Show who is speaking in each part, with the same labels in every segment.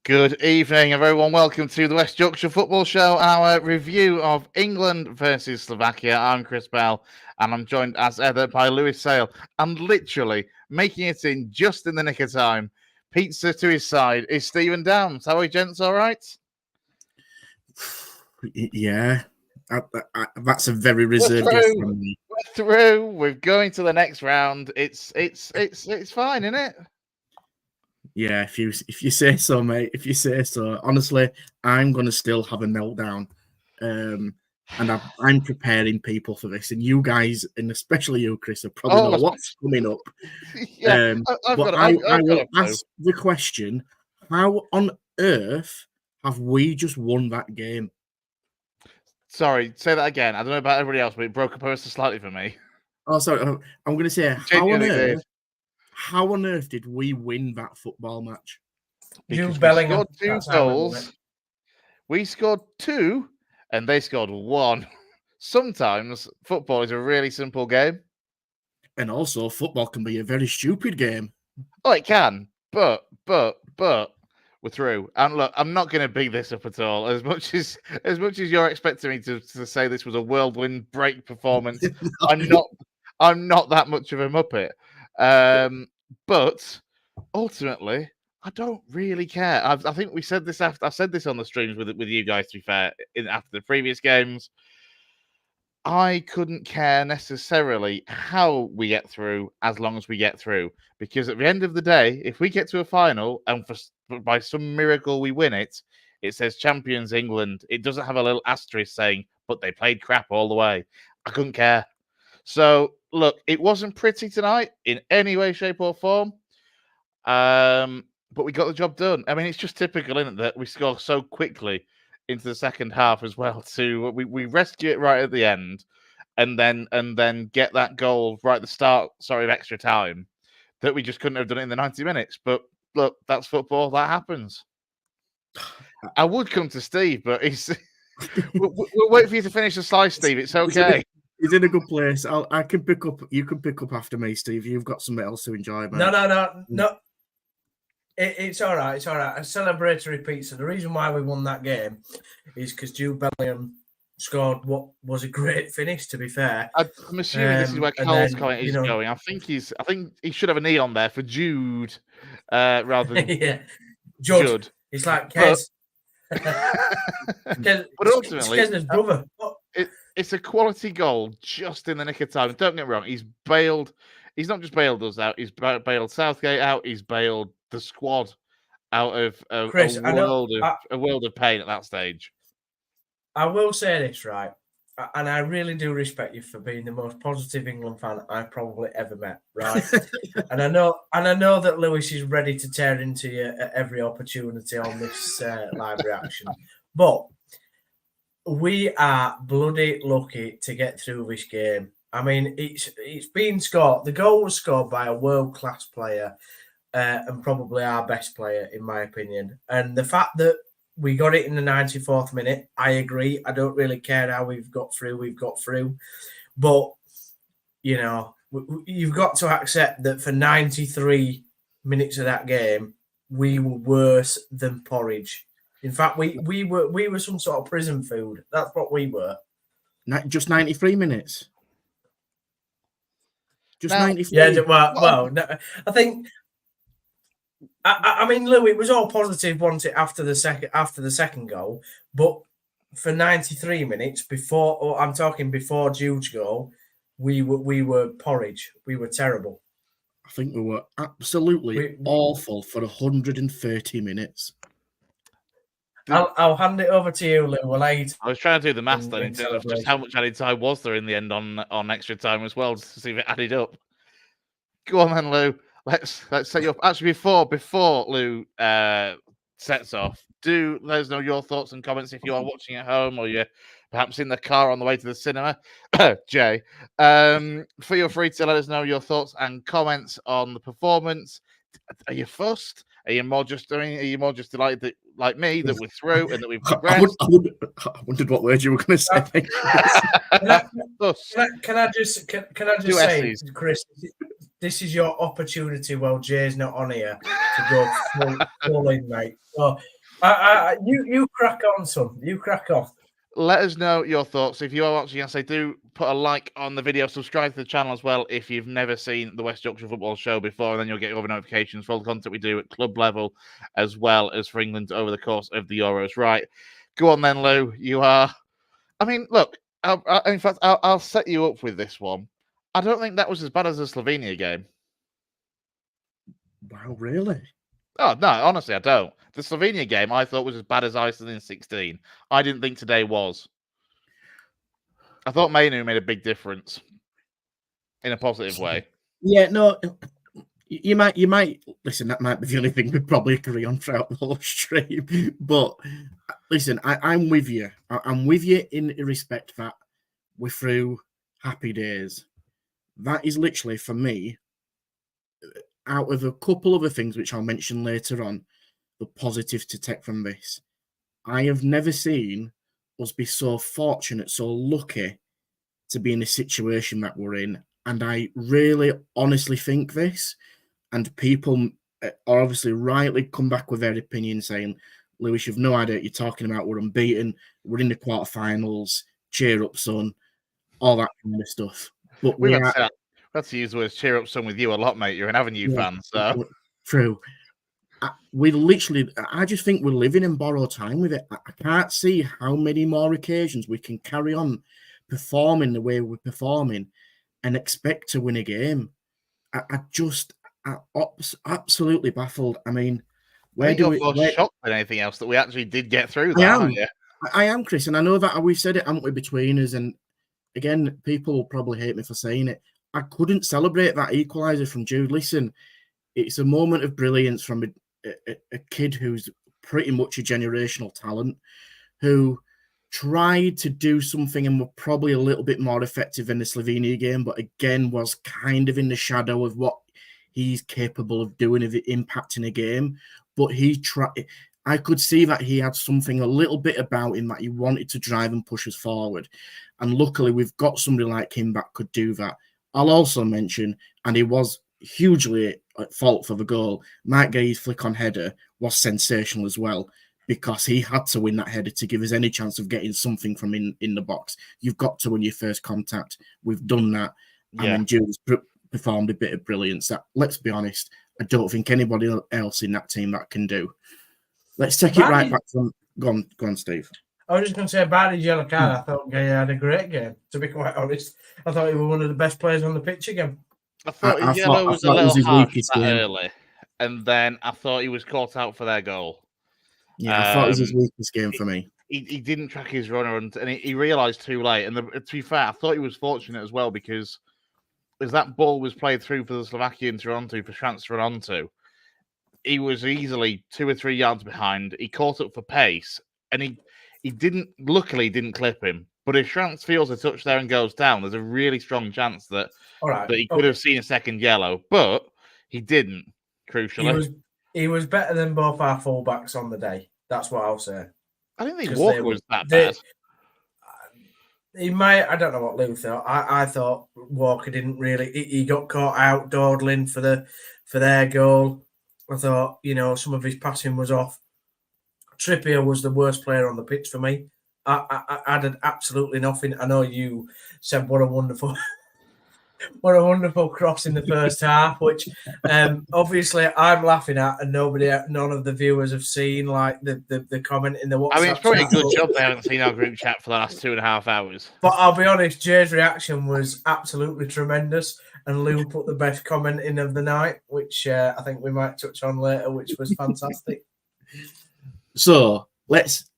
Speaker 1: Good evening, everyone. Welcome to the West Yorkshire Football Show, our review of England versus Slovakia. I'm Chris Bell, and I'm joined as ever by Lewis Sale. And literally making it in just in the nick of time, pizza to his side, is Stephen Downs. How are you, gents? All right?
Speaker 2: Yeah, that's a very reserved yes from me.
Speaker 1: We're through. We're going to the next round. It's fine, isn't it?
Speaker 2: Yeah, if you say so, mate. If you say so. Honestly, I'm gonna still have a meltdown, and I'm preparing people for this. And you guys, and especially you, Chris, will probably know what's coming up.
Speaker 1: Yeah,
Speaker 2: I will ask the question: how on earth have we just won that game?
Speaker 1: Sorry, say that again. I don't know about everybody else, but it broke up ever so slightly for me.
Speaker 2: Oh, sorry. I'm going to say how on earth did we win that football match?
Speaker 1: Because we scored 2 goals. We scored 2, and they scored 1. Sometimes football is a really simple game.
Speaker 2: And also, football can be a very stupid game.
Speaker 1: Oh, it can. But we're through. And look, I'm not going to big this up at all. As much as you're expecting me to say this was a whirlwind break performance, I'm not that much of a muppet. But ultimately, I don't really care. I think we said this after. I said this on the streams with you guys. To be fair, after the previous games, I couldn't care necessarily how we get through, as long as we get through. Because at the end of the day, if we get to a final and by some miracle we win it, it says champions England. It doesn't have a little asterisk saying, but they played crap all the way. I couldn't care. So look, it wasn't pretty tonight in any way, shape, or form. But we got the job done. I mean, it's just typical, isn't it, that we score so quickly into the second half as well. We rescue it right at the end, and then get that goal right at the start. Sorry, of extra time, that we just couldn't have done it in the 90 minutes. But look, that's football. That happens. I would come to Steve, but he's. we'll wait for you to finish the slice, Steve. It's okay.
Speaker 2: He's in a good place. I can pick up. You can pick up after me, Steve. You've got something else to enjoy, man.
Speaker 3: No. It's all right. It's all right. A celebratory pizza. The reason why we won that game is because Jude Bellingham scored what was a great finish. To be fair,
Speaker 1: I'm assuming this is where Carl's comment is going. I think he should have a knee on there for Jude, rather than
Speaker 3: Judd. It's like Kez.
Speaker 1: But ultimately,
Speaker 3: Kez's brother.
Speaker 1: It's a quality goal just in the nick of time. Don't get me wrong. He's bailed. He's not just bailed us out. He's bailed Southgate out. He's bailed the squad out of a world of pain at that stage.
Speaker 3: I will say this, right, and I really do respect you for being the most positive England fan I've probably ever met, right? and I know that Lewis is ready to tear into you at every opportunity on this live reaction, but we are bloody lucky to get through this game. I mean, it's been scored. The goal was scored by a world-class player and probably our best player, in my opinion. And the fact that we got it in the 94th minute, I agree. I don't really care how we've got through. But, you know, you've got to accept that for 93 minutes of that game, we were worse than porridge. In fact, we were some sort of prison food. That's what we were.
Speaker 2: Just 93 minutes. Just 93.
Speaker 3: Yeah, well, no, I think. I mean, Lou, it was all positive once after the second goal, but for 93 minutes before, I'm talking before Jude's goal, we were porridge. We were terrible.
Speaker 2: I think we were absolutely awful for 130 minutes.
Speaker 3: I'll hand it over to you, Lou.
Speaker 1: I was trying to do the maths then in terms of just how much added time was there in the end on extra time as well, just to see if it added up. Go on then, Lou. Let's set you up. Actually, before Lou sets off, do let us know your thoughts and comments if you are watching at home or you're perhaps in the car on the way to the cinema. Jay, feel free to let us know your thoughts and comments on the performance. Are you fussed? Are you more just delighted that, like me, that we're through and that we've progressed?
Speaker 2: I wondered what word you were going to say.
Speaker 3: Can I just say, Chris, this is your opportunity while Jay's not on here to go full in, mate. So You crack on, son. You crack on.
Speaker 1: Let us know your thoughts. If you are watching, I say do put a like on the video, subscribe to the channel as well if you've never seen the West Yorkshire Football Show before, and then you'll get other notifications for all the content we do at club level as well as for England over the course of the Euros. Right, go on then, Lou. You are. I mean, look. In fact, I'll set you up with this one. I don't think that was as bad as the Slovenia game.
Speaker 2: Wow, really?
Speaker 1: Oh, no, honestly, I don't. The Slovenia game I thought was as bad as Iceland in 16. I didn't think today was. I thought Mainu made a big difference in a positive way.
Speaker 2: Yeah, no, you might listen. That might be the only thing we probably agree on throughout the whole stream. But listen, I'm with you. I'm with you in respect that we're through happy days. That is literally for me, out of a couple other things which I'll mention later on, the positives to take from this. I have never seen us be so fortunate, so lucky to be in the situation that we're in. And I really honestly think this, and people are obviously rightly come back with their opinion saying, Lewis, you've no idea what you're talking about. We're unbeaten. We're in the quarterfinals. Cheer up, son. All that kind of stuff. But
Speaker 1: We've had to use the words cheer up son with you a lot, mate. You're an Avenue fan, so.
Speaker 2: True. I just think we're living in borrowed time with it. I can't see how many more occasions we can carry on performing the way we're performing and expect to win a game. I'm absolutely baffled. I mean,
Speaker 1: you're more shocked than anything else that we actually did get through that, aren't you?
Speaker 2: I am, Chris, and I know that we've said it, haven't we, between us, and again, people will probably hate me for saying it. I couldn't celebrate that equaliser from Jude. Listen, it's a moment of brilliance from a kid who's pretty much a generational talent, who tried to do something and were probably a little bit more effective in the Slovenia game, but again was kind of in the shadow of what he's capable of doing, of impacting a game. But I could see that he had something a little bit about him that he wanted to drive and push us forward. And luckily, we've got somebody like him that could do that. I'll also mention, and he was hugely at fault for the goal, Mike Gay's flick on header was sensational as well, because he had to win that header to give us any chance of getting something from in the box. You've got to win your first contact. We've done that. Yeah. And then Jules performed a bit of brilliance that, let's be honest, I don't think anybody else in that team that can do. Let's take it right back from... Go on, Steve.
Speaker 3: I was just going to say, about his yellow card, I thought Gay had a great game, to be quite honest. I thought he was one of the best players on the pitch again.
Speaker 1: I thought his yellow was a little harsh that early, and then I thought he was caught out for their goal.
Speaker 2: Yeah, I thought it was his weakest game for me.
Speaker 1: He didn't track his runner, and he realised too late. And to be fair, I thought he was fortunate as well, because as that ball was played through for the Slovakian Toronto for transfer onto, he was easily 2 or 3 yards behind. He caught up for pace, and he luckily didn't clip him. But if Schrantz feels a touch there and goes down, there's a really strong chance that he could have seen a second yellow, but he didn't, crucially.
Speaker 3: He was better than both our fullbacks on the day. That's what I'll say.
Speaker 1: I didn't think Walker was that bad.
Speaker 3: He might. I don't know what Lou thought. I thought Walker didn't really. He got caught out dawdling for their goal. I thought, some of his passing was off. Trippier was the worst player on the pitch for me. I did absolutely nothing. I know you said what a wonderful cross in the first half, which obviously I'm laughing at, and none of the viewers have seen, like the comment in the WhatsApp.
Speaker 1: I mean, it's probably a good job they haven't seen our group chat for the last 2.5 hours.
Speaker 3: But I'll be honest, Jay's reaction was absolutely tremendous, and Lou put the best comment in of the night, which I think we might touch on later, which was fantastic.
Speaker 2: So let's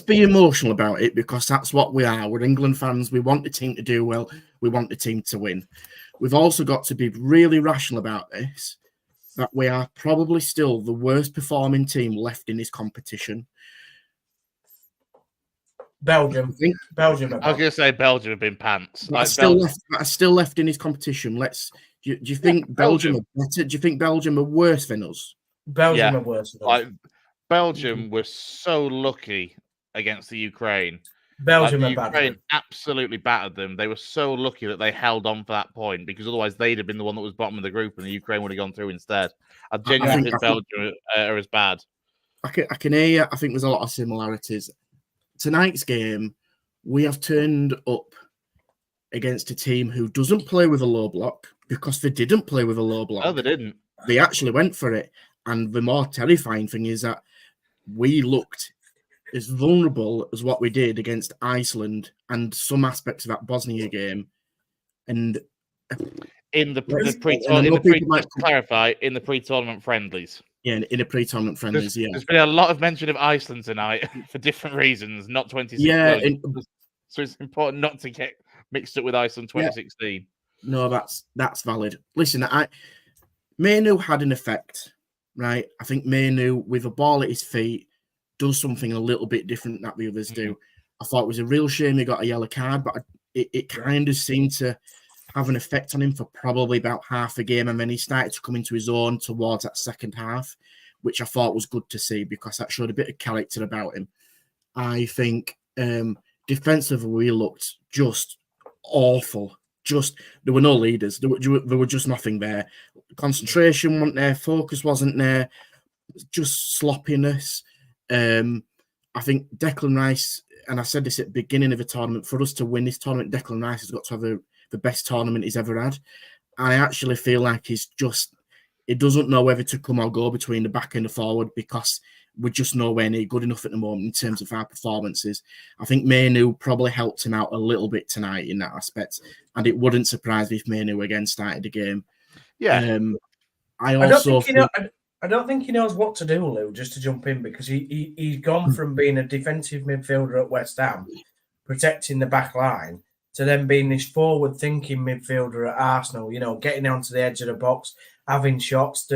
Speaker 2: be emotional about it, because that's what we are. We're England fans. We want the team to do well. We want the team to win. We've also got to be really rational about this, that we are probably still the worst performing team left in this competition.
Speaker 3: Belgium.
Speaker 1: I was going to say Belgium have been pants.
Speaker 2: Still left in this competition. Do you think Belgium are better? Do you think Belgium are worse than us?
Speaker 3: Belgium are worse than us.
Speaker 1: Belgium were so lucky against the Ukraine.
Speaker 3: Ukraine
Speaker 1: absolutely battered them. They were so lucky that they held on for that point, because otherwise they'd have been the one that was bottom of the group and the Ukraine would have gone through instead. I genuinely think Belgium are as bad.
Speaker 2: I can hear you. I think there's a lot of similarities. Tonight's game, we have turned up against a team who doesn't play with a low block because they didn't play with a low block.
Speaker 1: No, they didn't.
Speaker 2: They actually went for it. And the more terrifying thing is that we looked as vulnerable as what we did against Iceland and some aspects of that Bosnia game. And
Speaker 1: in the pre-tournament friendlies.
Speaker 2: Yeah, in a pre-tournament friendlies.
Speaker 1: There's been a lot of mention of Iceland tonight for different reasons, not 2016.
Speaker 2: Yeah,
Speaker 1: so it's important not to get mixed up with Iceland 2016.
Speaker 2: Yeah. No, that's valid. Listen, Mainu had an effect, right? I think Mainu, with a ball at his feet, does something a little bit different that the others do. I thought it was a real shame he got a yellow card, but it kind of seemed to have an effect on him for probably about half a game, and then he started to come into his own towards that second half, which I thought was good to see because that showed a bit of character about him. I think defensively we looked just awful. There were no leaders. There were just nothing there. Concentration wasn't there. Focus wasn't there. Just sloppiness. I think Declan Rice, and I said this at the beginning of the tournament, for us to win this tournament, Declan Rice has got to have the best tournament he's ever had. I actually feel like he doesn't know whether to come or go between the back and the forward because we're just nowhere near good enough at the moment in terms of our performances. I think Mainu probably helped him out a little bit tonight in that aspect, and it wouldn't surprise me if Mainu again started the game.
Speaker 1: Yeah.
Speaker 3: I don't think he knows what to do, Lou, just to jump in, because he's gone from being a defensive midfielder at West Ham, protecting the back line, to then being this forward-thinking midfielder at Arsenal, getting onto the edge of the box, having shots,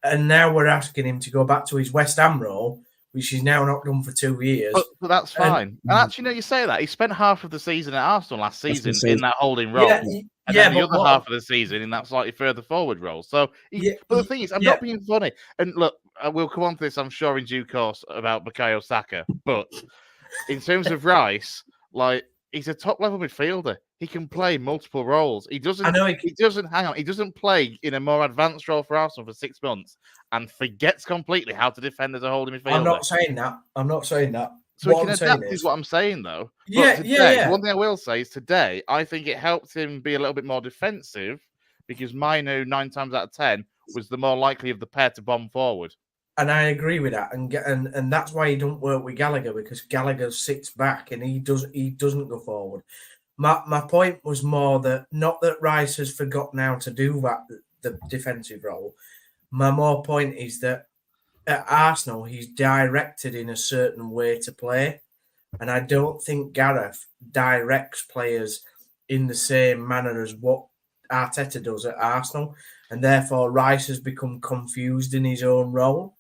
Speaker 3: and now we're asking him to go back to his West Ham role, which he's now not done for 2 years.
Speaker 1: But that's fine. And actually, you say that. He spent half of the season at Arsenal last season in that holding role. And then the other half of the season in that slightly further forward role. So, but the thing is, I'm not being funny. And look, we'll come on to this, I'm sure, in due course about Bukayo Saka. But in terms of Rice, he's a top-level midfielder. He can play multiple roles. He doesn't play in a more advanced role for Arsenal for 6 months and forgets completely how to defend as a holding midfielder.
Speaker 3: I'm not saying that.
Speaker 1: So he can adapt is what I'm saying, though. One thing I will say is today, I think it helped him be a little bit more defensive because Mainu, 9 times out of 10, was the more likely of the pair to bomb forward.
Speaker 3: And I agree with that, and that's why he don't work with Gallagher, because Gallagher sits back and he doesn't go forward. My point was more that not that Rice has forgotten how to do the defensive role. My more point is that at Arsenal he's directed in a certain way to play, and I don't think Gareth directs players in the same manner as what Arteta does at Arsenal, and therefore Rice has become confused in his own role.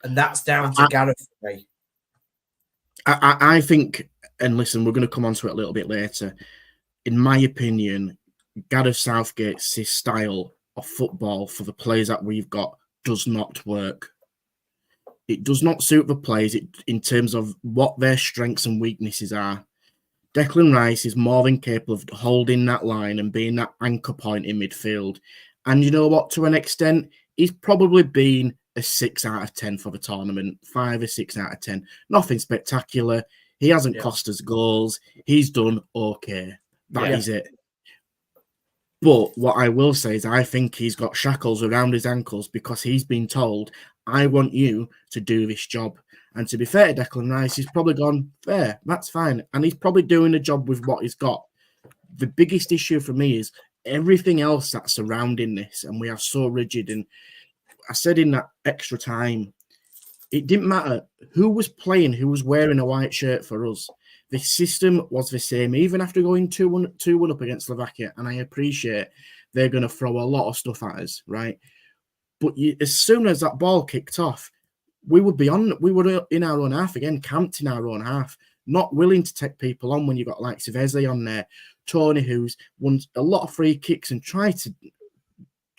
Speaker 3: And that's down to Gareth for me.
Speaker 2: I think, and listen, we're going to come on to it a little bit later. In my opinion, Gareth Southgate's style of football for the players that we've got does not work. It does not suit the players in terms of what their strengths and weaknesses are. Declan Rice is more than capable of holding that line and being that anchor point in midfield. And you know what? To an extent, he's probably been a 6 out of 10 for the tournament, 5 or 6 out of 10. Nothing spectacular. He hasn't cost us goals. He's done okay. That is it. But what I will say is I think he's got shackles around his ankles because he's been told, I want you to do this job. And to be fair to Declan Rice, he's probably gone, fair, that's fine. And he's probably doing a job with what he's got. The biggest issue for me is everything else that's surrounding this, and we are so rigid. And I said in that extra time, it didn't matter who was playing, who was wearing a white shirt for us. The system was the same, even after going 2-1 up against Slovakia. And I appreciate they're going to throw a lot of stuff at us, right? But as soon as that ball kicked off, we were in our own half again, camped in our own half, not willing to take people on when you got likes of Eze on there, Tony, who's won a lot of free kicks and try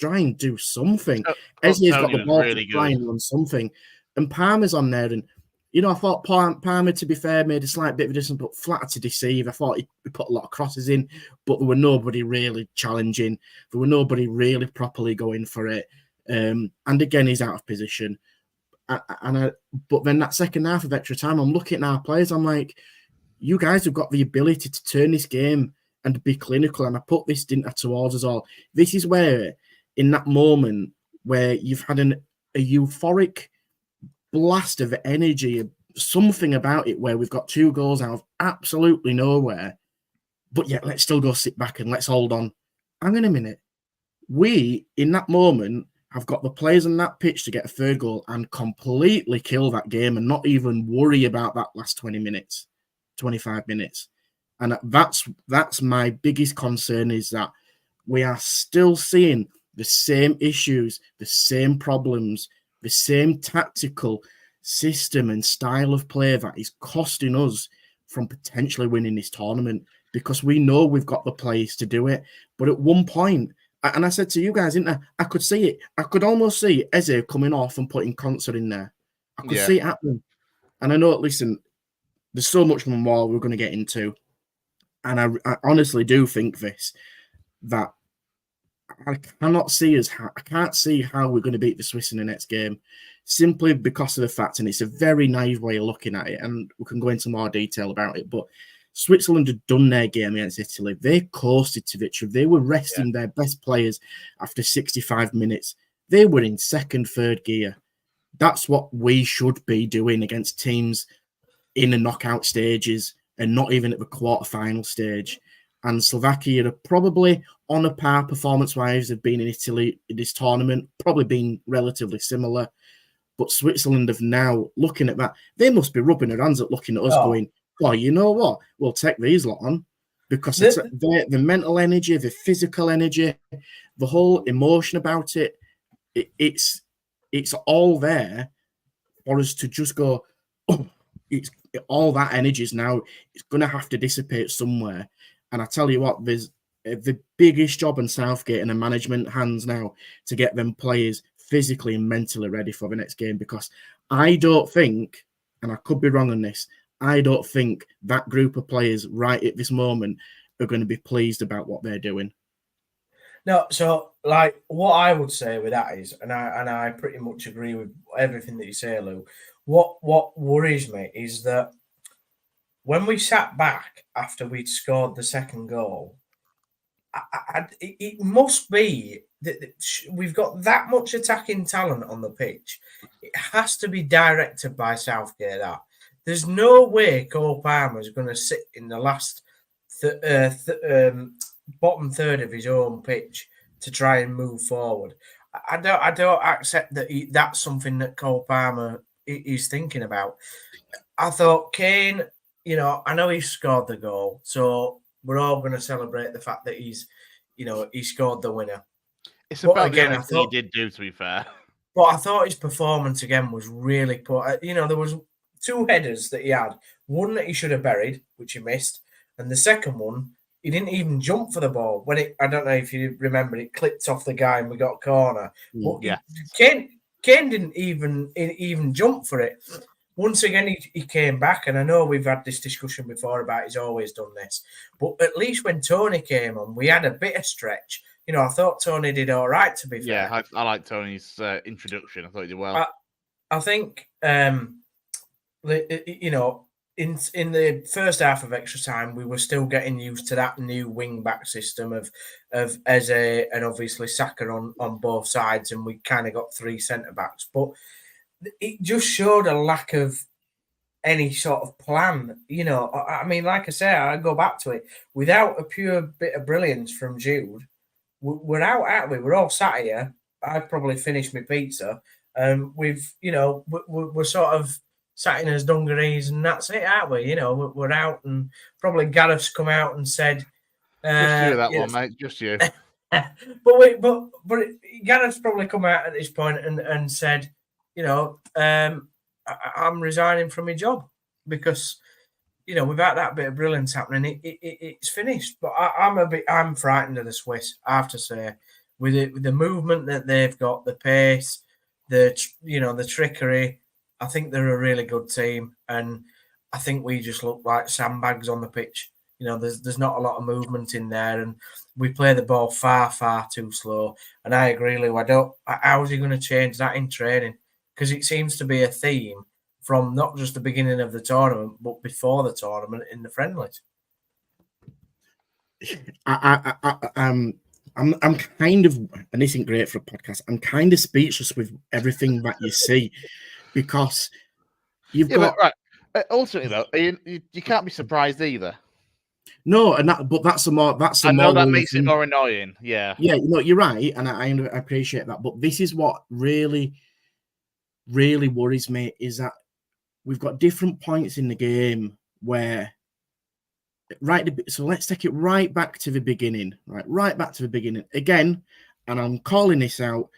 Speaker 2: and do something. Eze's got the ball to try and run something. And Palmer's on there. And, I thought Palmer, to be fair, made a slight bit of a distance, but flat to deceive. I thought he put a lot of crosses in, but there were nobody really challenging. There were nobody really properly going for it. And again, he's out of position. But then that second half of extra time, I'm looking at our players. I'm like, you guys have got the ability to turn this game and be clinical. And I put this, didn't I, towards us all. This is where, in that moment where you've had a euphoric blast of energy, something about it where we've got 2 goals out of absolutely nowhere, but yet let's still go sit back and let's hold on. Hang on a minute. We, in that moment, have got the players on that pitch to get a 3rd goal and completely kill that game and not even worry about that last 20 minutes, 25 minutes. And that's my biggest concern, is that we are still seeing the same issues, the same problems, the same tactical system and style of play that is costing us from potentially winning this tournament, because we know we've got the players to do it. But at one point, and I said to you guys, didn't I could see it. I could almost see Eze coming off and putting Concert in there. I could see it happening. And I know, listen, there's so much more we're going to get into. And I honestly do think that I cannot see I can't see how we're going to beat the Swiss in the next game, simply because of the fact, and it's a very naive way of looking at it, and we can go into more detail about it, but Switzerland had done their game against Italy. They coasted to victory. They were resting their best players after 65 minutes. They were in second, third gear. That's what we should be doing against teams in the knockout stages and not even at the quarterfinal stage. And Slovakia are probably on a par performance-wise have been in Italy in this tournament, probably been relatively similar. But Switzerland have now, looking at that, they must be rubbing their hands at looking at us going, well, you know what? We'll take these lot on, because the mental energy, the physical energy, the whole emotion about it, it's all there for us to just go, oh, all that energy is now, it's going to have to dissipate somewhere. And I tell you what, there's the biggest job in Southgate and the management hands now to get them players physically and mentally ready for the next game, because I don't think, and I could be wrong on this, I don't think that group of players right at this moment are going to be pleased about what they're doing.
Speaker 3: No, so like what I would say with that is, and I pretty much agree with everything that you say, Lou. What worries me is that when we sat back after we'd scored the second goal, it must be that we've got that much attacking talent on the pitch. It has to be directed by Southgate. That there's no way Cole Palmer is going to sit in the last bottom third of his own pitch to try and move forward. I don't accept that that's something that Cole Palmer is thinking about. I thought Kane, I know he scored the goal, so we're all going to celebrate the fact that he scored the winner.
Speaker 1: It's about the only thing he did do, to be fair.
Speaker 3: But I thought his performance again was really poor. There was 2 headers that he had. One that he should have buried, which he missed, and the second one, he didn't even jump for the ball. I don't know if you remember, it clipped off the guy and we got a corner. But Kane didn't even jump for it. Once again, he came back, and I know we've had this discussion before about he's always done this, but at least when Tony came on, we had a bit of stretch. I thought Tony did all right, to be fair.
Speaker 1: Yeah, I like Tony's introduction. I thought he did well.
Speaker 3: I think, in the first half of extra time, we were still getting used to that new wing-back system of Eze and obviously Saka on both sides, and we kind of got 3 centre-backs. But it just showed a lack of any sort of plan. I mean, like I say, I go back to it. Without a pure bit of brilliance from Jude, we're out, aren't we? We're all sat here. I've probably finished my pizza. We're sort of sat in as dungarees, and that's it, aren't we? We're out, and probably Gareth's come out and said,
Speaker 1: "Just you that one, mate. Just you."
Speaker 3: but Gareth's probably come out at this point and said, I'm resigning from my job because, without that bit of brilliance happening, it's finished. But I'm frightened of the Swiss, I have to say, with the movement that they've got, the pace, the trickery. I think they're a really good team, and I think we just look like sandbags on the pitch. There's not a lot of movement in there, and we play the ball far, far too slow. And I agree, Lou. How is he going to change that in training? because it seems to be a theme from not just the beginning of the tournament, but before the tournament in the friendlies.
Speaker 2: I'm kind of, and this isn't great for a podcast, I'm kind of speechless with everything that you see, because you've got...
Speaker 1: But, right. Ultimately, though, you can't be surprised either.
Speaker 2: No, and that's a more...
Speaker 1: I know that makes it more annoying, yeah.
Speaker 2: Yeah, you're right, and I appreciate that, but this is what really, really worries me, is that we've got different points in the game where... So let's take it right back to the beginning, right back to the beginning again. And I'm calling this out.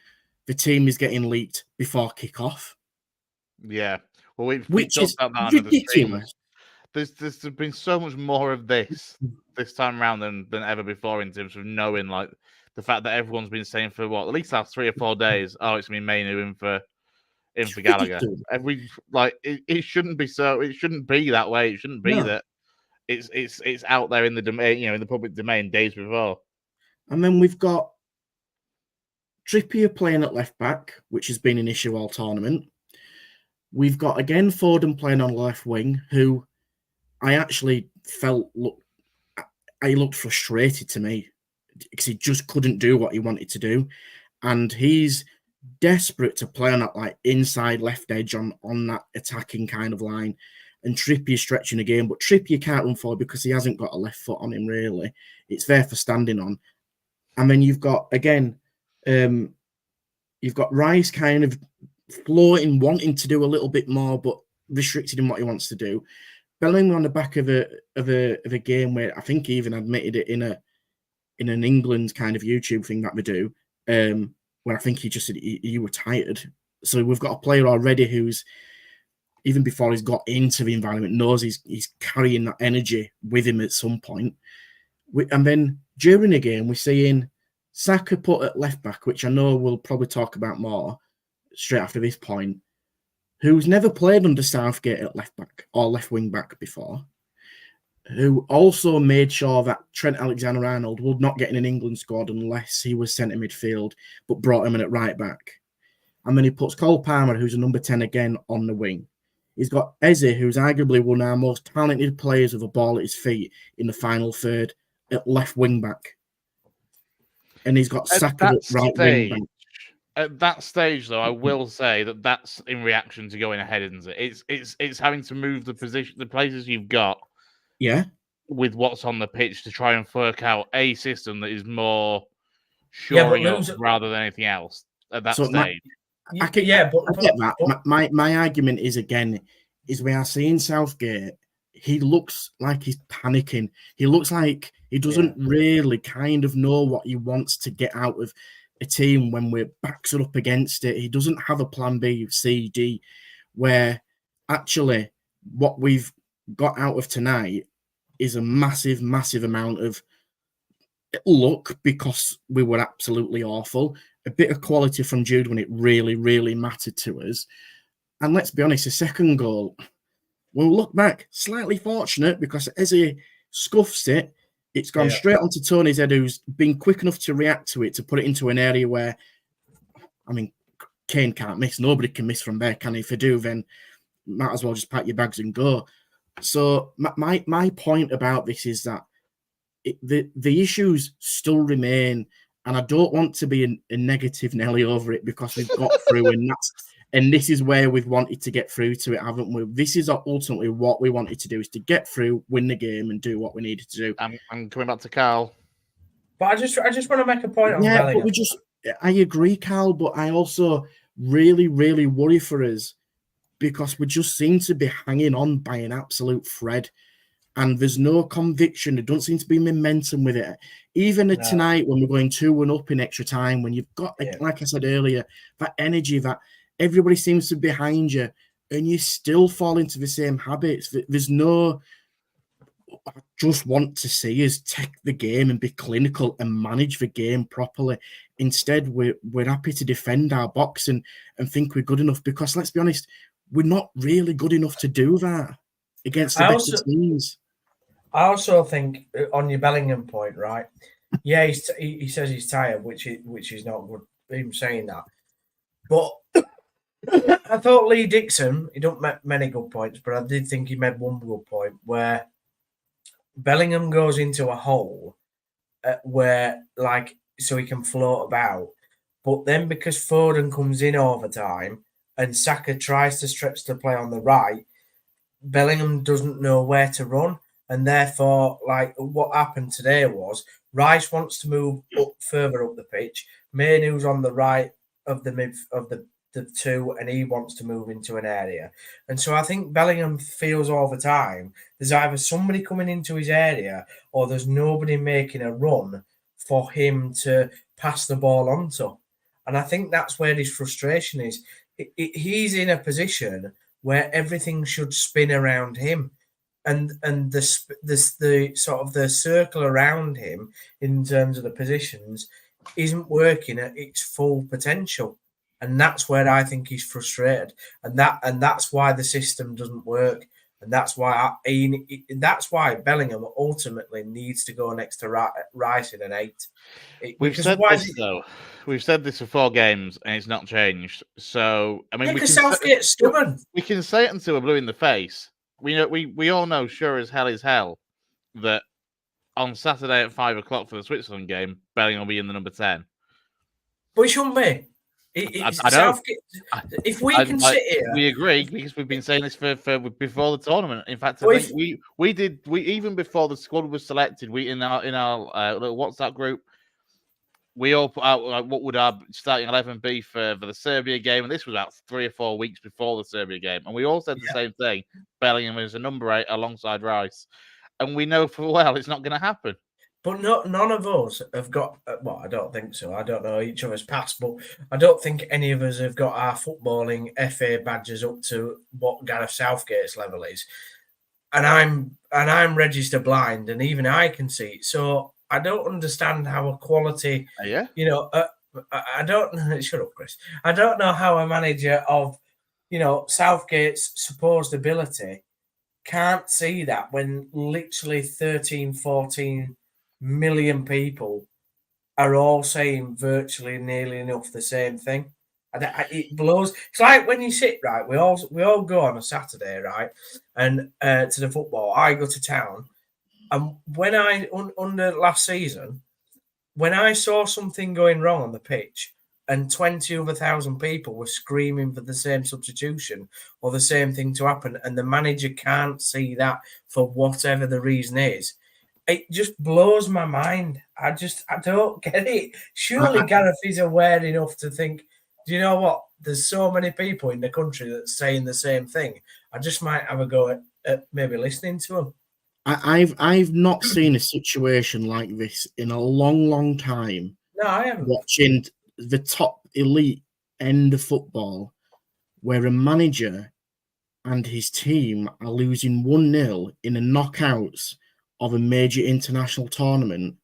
Speaker 2: The team is getting leaked before kickoff.
Speaker 1: Yeah, well,
Speaker 2: which
Speaker 1: talked
Speaker 2: is
Speaker 1: about that on the stream.
Speaker 2: ridiculous.
Speaker 1: There's been so much more of this time around than ever before in terms of knowing, like, the fact that everyone's been saying for at least last 3 or 4 days, oh, it's gonna be Mainu in for Gallagher. It shouldn't be so. It shouldn't be that way. It shouldn't be that. It's out there in the domain, in the public domain days before.
Speaker 2: And then we've got Trippier playing at left back, which has been an issue all tournament. We've got again Foden playing on left wing, who I actually felt looked frustrated to me because he just couldn't do what he wanted to do, and he's desperate to play on that like inside left edge on that attacking kind of line. And Trippier stretching the game, but Trippier can't run forward because he hasn't got a left foot on him, really. It's there for standing on. And then you've got, again, you've got Rice kind of floating, wanting to do a little bit more, but restricted in what he wants to do. Bellingham on the back of a game where I think he even admitted it in an England kind of YouTube thing that we do, where I think he just said he were tired. So we've got a player already who's, even before he's got into the environment, knows he's carrying that energy with him at some point. And then during the game, we're seeing Saka put at left back, which I know we'll probably talk about more straight after this point, who's never played under Southgate at left back or left wing back before, who also made sure that Trent Alexander-Arnold would not get in an England squad unless he was centre midfield, but brought him in at right back. And then he puts Cole Palmer, who's a number 10 again, on the wing. He's got Eze, who's arguably one of our most talented players with a ball at his feet in the final third, at left wing back. And he's got Saka at right wing back.
Speaker 1: At that stage, though, I will say that's in reaction to going ahead, isn't it? It's having to move the places you've got, with what's on the pitch to try and work out a system that is more shoring up rather than anything else at that stage.
Speaker 2: I get that. My argument is, again, we are seeing Southgate. He looks like he's panicking. He looks like he doesn't really kind of know what he wants to get out of a team when we're backs are up against it. He doesn't have a plan B, C, D, where actually what we've got out of tonight is a massive, massive amount of luck because we were absolutely awful. A bit of quality from Jude when it really, really mattered to us. And let's be honest, the second goal, we'll look back, slightly fortunate because as he scuffs it, it's gone straight onto Tony's head, who's been quick enough to react to it, to put it into an area where, I mean, Kane can't miss. Nobody can miss from there, can he? If they do, then might as well just pack your bags and go. So my point about this is that the issues still remain, and I don't want to be a negative Nelly over it because we've got through, and this is where we've wanted to get through to it, haven't we? This is ultimately what we wanted to do, is to get through, win the game, and do what we needed to do.
Speaker 1: I'm coming back to Carl,
Speaker 3: but I just want to make a point on Bellingham.
Speaker 2: But I agree, Carl, but I also really, really worry for us because we just seem to be hanging on by an absolute thread. And there's no conviction. There don't seem to be momentum with it. Even tonight, when we're going 2-1 up in extra time, when you've got, like I said earlier, that energy that everybody seems to be behind you, and you still fall into the same habits. There's no, I just want to see us take the game and be clinical and manage the game properly. Instead, we're happy to defend our box and think we're good enough because, let's be honest, we're not really good enough to do that against the better teams.
Speaker 3: I also think on your Bellingham point, right? Yeah, he says he's tired, which is not good. Him saying that, but I thought Lee Dixon, he don't make many good points, but I did think he made one good point where Bellingham goes into a hole where, like, so he can float about. But then because Foden comes in overtime and Saka tries to stretch the play on the right, Bellingham doesn't know where to run. And therefore, like, what happened today was Rice wants to move up further up the pitch. Mainoo's on the right of the mid of the two, and he wants to move into an area. And so I think Bellingham feels all the time there's either somebody coming into his area or there's nobody making a run for him to pass the ball onto. And I think that's where his frustration is. He's in a position where everything should spin around him, and the sort of the circle around him in terms of the positions isn't working at its full potential, and that's where I think he's frustrated, and that's why the system doesn't work, and that's why that's why Bellingham ultimately needs to go next to Rice in an 8.
Speaker 1: We've said this though. We've said this for 4 games, and it's not changed. So I mean,
Speaker 3: because Southgate's stubborn.
Speaker 1: We can say it until we're blue in the face. We know we all know, sure as hell is hell, that on Saturday at 5 o'clock for the Switzerland game, Bellingham will be in the number 10.
Speaker 3: But he shouldn't be.
Speaker 1: I don't.
Speaker 3: If we can sit here,
Speaker 1: we agree because we've been saying this for before the tournament. In fact, I think we even before the squad was selected, we in our little WhatsApp group, we all put out like what would our starting 11 be for the Serbia game, and this was about 3 or 4 weeks before the Serbia game, and we all said the same thing: Bellingham is a number 8 alongside Rice, and we know full well it's not going to happen.
Speaker 3: But none of us have got. Well, I don't think so. I don't know each other's past, but I don't think any of us have got our footballing FA badges up to what Gareth Southgate's level is. And I'm registered blind, and even I can see it. So I don't understand how a quality. You know, I don't. Shut up, Chris. I don't know how a manager of, Southgate's supposed ability can't see that when literally 13, 14 million people are all saying virtually nearly enough the same thing. It blows. It's like when you sit, right, we all go on a Saturday, right, and to the football. I go to town, and when under last season, when I saw something going wrong on the pitch and 20 other thousand people were screaming for the same substitution or the same thing to happen, and the manager can't see that for whatever the reason is, it just blows my mind. I don't get it. Surely Gareth is aware enough to think, do you know what? There's so many people in the country that's saying the same thing. I just might have a go at maybe listening to them.
Speaker 2: I've not seen a situation like this in a long time.
Speaker 3: No, I haven't.
Speaker 2: Watching the top elite end of football, where a manager and his team are losing 1-0 in the knockouts of a major international tournament,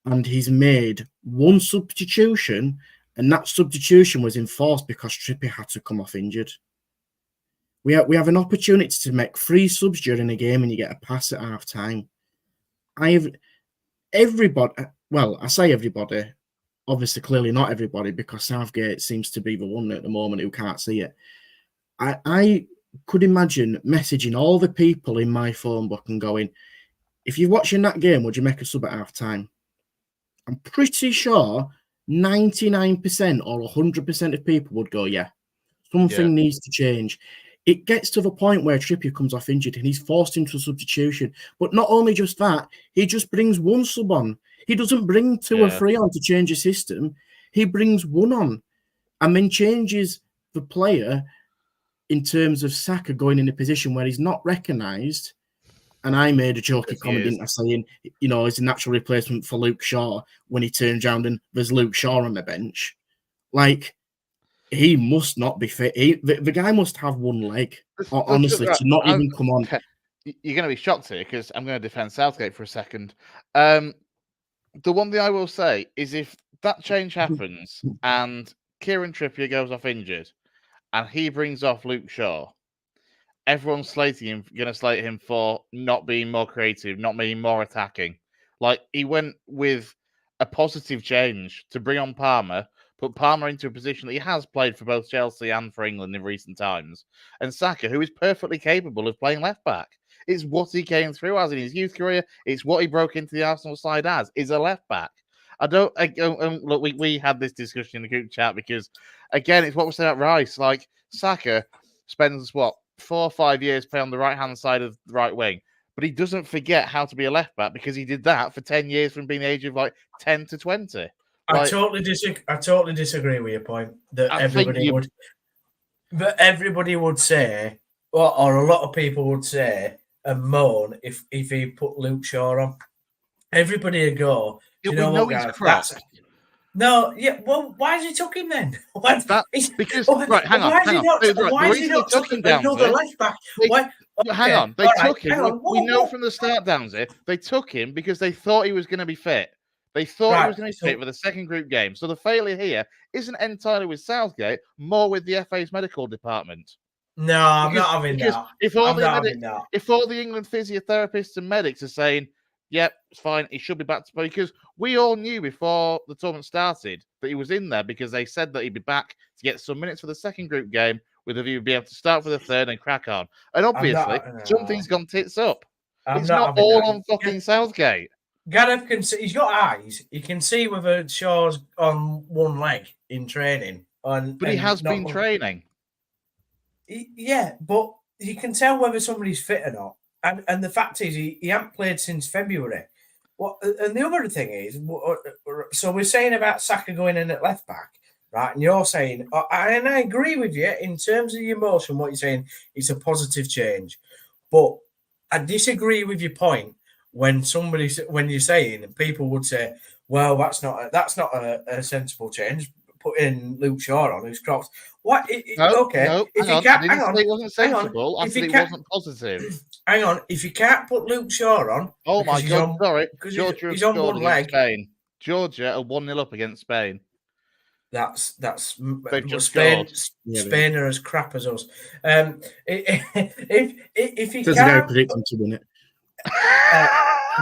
Speaker 2: and he's made one substitution, and that substitution was enforced because Trippier had to come off injured. We have an opportunity to make 3 subs during a game, and you get a pass at half time. Everybody, well, I say everybody, obviously clearly not everybody, because Southgate seems to be the one at the moment who can't see it. I could imagine messaging all the people in my phone book and going, if you're watching that game, would you make a sub at half time? I'm pretty sure 99% or 100% of people would go, yeah, something needs to change. It gets to the point where Trippier comes off injured and he's forced into a substitution. But not only just that, he just brings one sub on. He doesn't bring 2 or 3 on to change the system. He brings one on and then changes the player in terms of Saka going in a position where he's not recognised. And I made a jokey comment, didn't I, saying, he's a natural replacement for Luke Shaw when he turns around and there's Luke Shaw on the bench. Like, he must not be fit. The guy must have one leg, honestly, to not even come on.
Speaker 1: You're going to be shocked here because I'm going to defend Southgate for a second. The one thing I will say is if that change happens and Kieran Trippier goes off injured and he brings off Luke Shaw, everyone's going to slate him for not being more creative, not being more attacking. Like, he went with a positive change to bring on Palmer, put Palmer into a position that he has played for both Chelsea and for England in recent times, and Saka, who is perfectly capable of playing left back. It's what he came through as in his youth career. It's what he broke into the Arsenal side as, is a left back. Look, we had this discussion in the group chat because, again, it's what we said about Rice. Like, Saka spends, 4 or 5 years playing on the right-hand side of the right wing, but he doesn't forget how to be a left back because he did that for 10 years from being the age of, 10 to 20.
Speaker 3: I totally disagree with your point that everybody would say, or a lot of people would say and moan if he put Luke Shaw on. Everybody would go, do you know what, guys? No, yeah. Well, why has he took him then?
Speaker 1: Hang on.
Speaker 3: Why has he not took another left back?
Speaker 1: Hang on. They took him. We know from the start, Downsy, they took him because they thought he was going to be fit. They thought he was going to be fit for the second group game. So the failure here isn't entirely with Southgate, more with the FA's medical department.
Speaker 3: No, I'm not having that.
Speaker 1: If all the England physiotherapists and medics are saying, yep, it's fine, he should be back to play, because we all knew before the tournament started that he was in there because they said that he'd be back to get some minutes for the second group game with a view to be able to start for the third and crack on. And obviously, something's gone tits up. It's not all on fucking Southgate.
Speaker 3: Gareth can see, he's got eyes. He can see whether Shaw's on one leg in training.
Speaker 1: But he has been training.
Speaker 3: Yeah, but you can tell whether somebody's fit or not. And the fact is, he hasn't played since February. And the other thing is, so we're saying about Saka going in at left back, right? And you're saying, and I agree with you in terms of your emotion, what you're saying, it's a positive change. But I disagree with your point when you're saying, and people would say, well, that's not a sensible change. Put in Luke Shaw on who's crossed. What? Okay.
Speaker 1: If you can't, hang on. It wasn't sensible. I said it wasn't positive.
Speaker 3: Hang on. If you can't put Luke Shaw on,
Speaker 1: oh my God! Sorry,
Speaker 3: Georgia he's on one leg.
Speaker 1: Spain. Georgia are 1-0 up against Spain.
Speaker 3: That's
Speaker 1: Spain.
Speaker 3: Spain are as crap as us. If you
Speaker 2: does
Speaker 3: can't
Speaker 2: predict them to win it.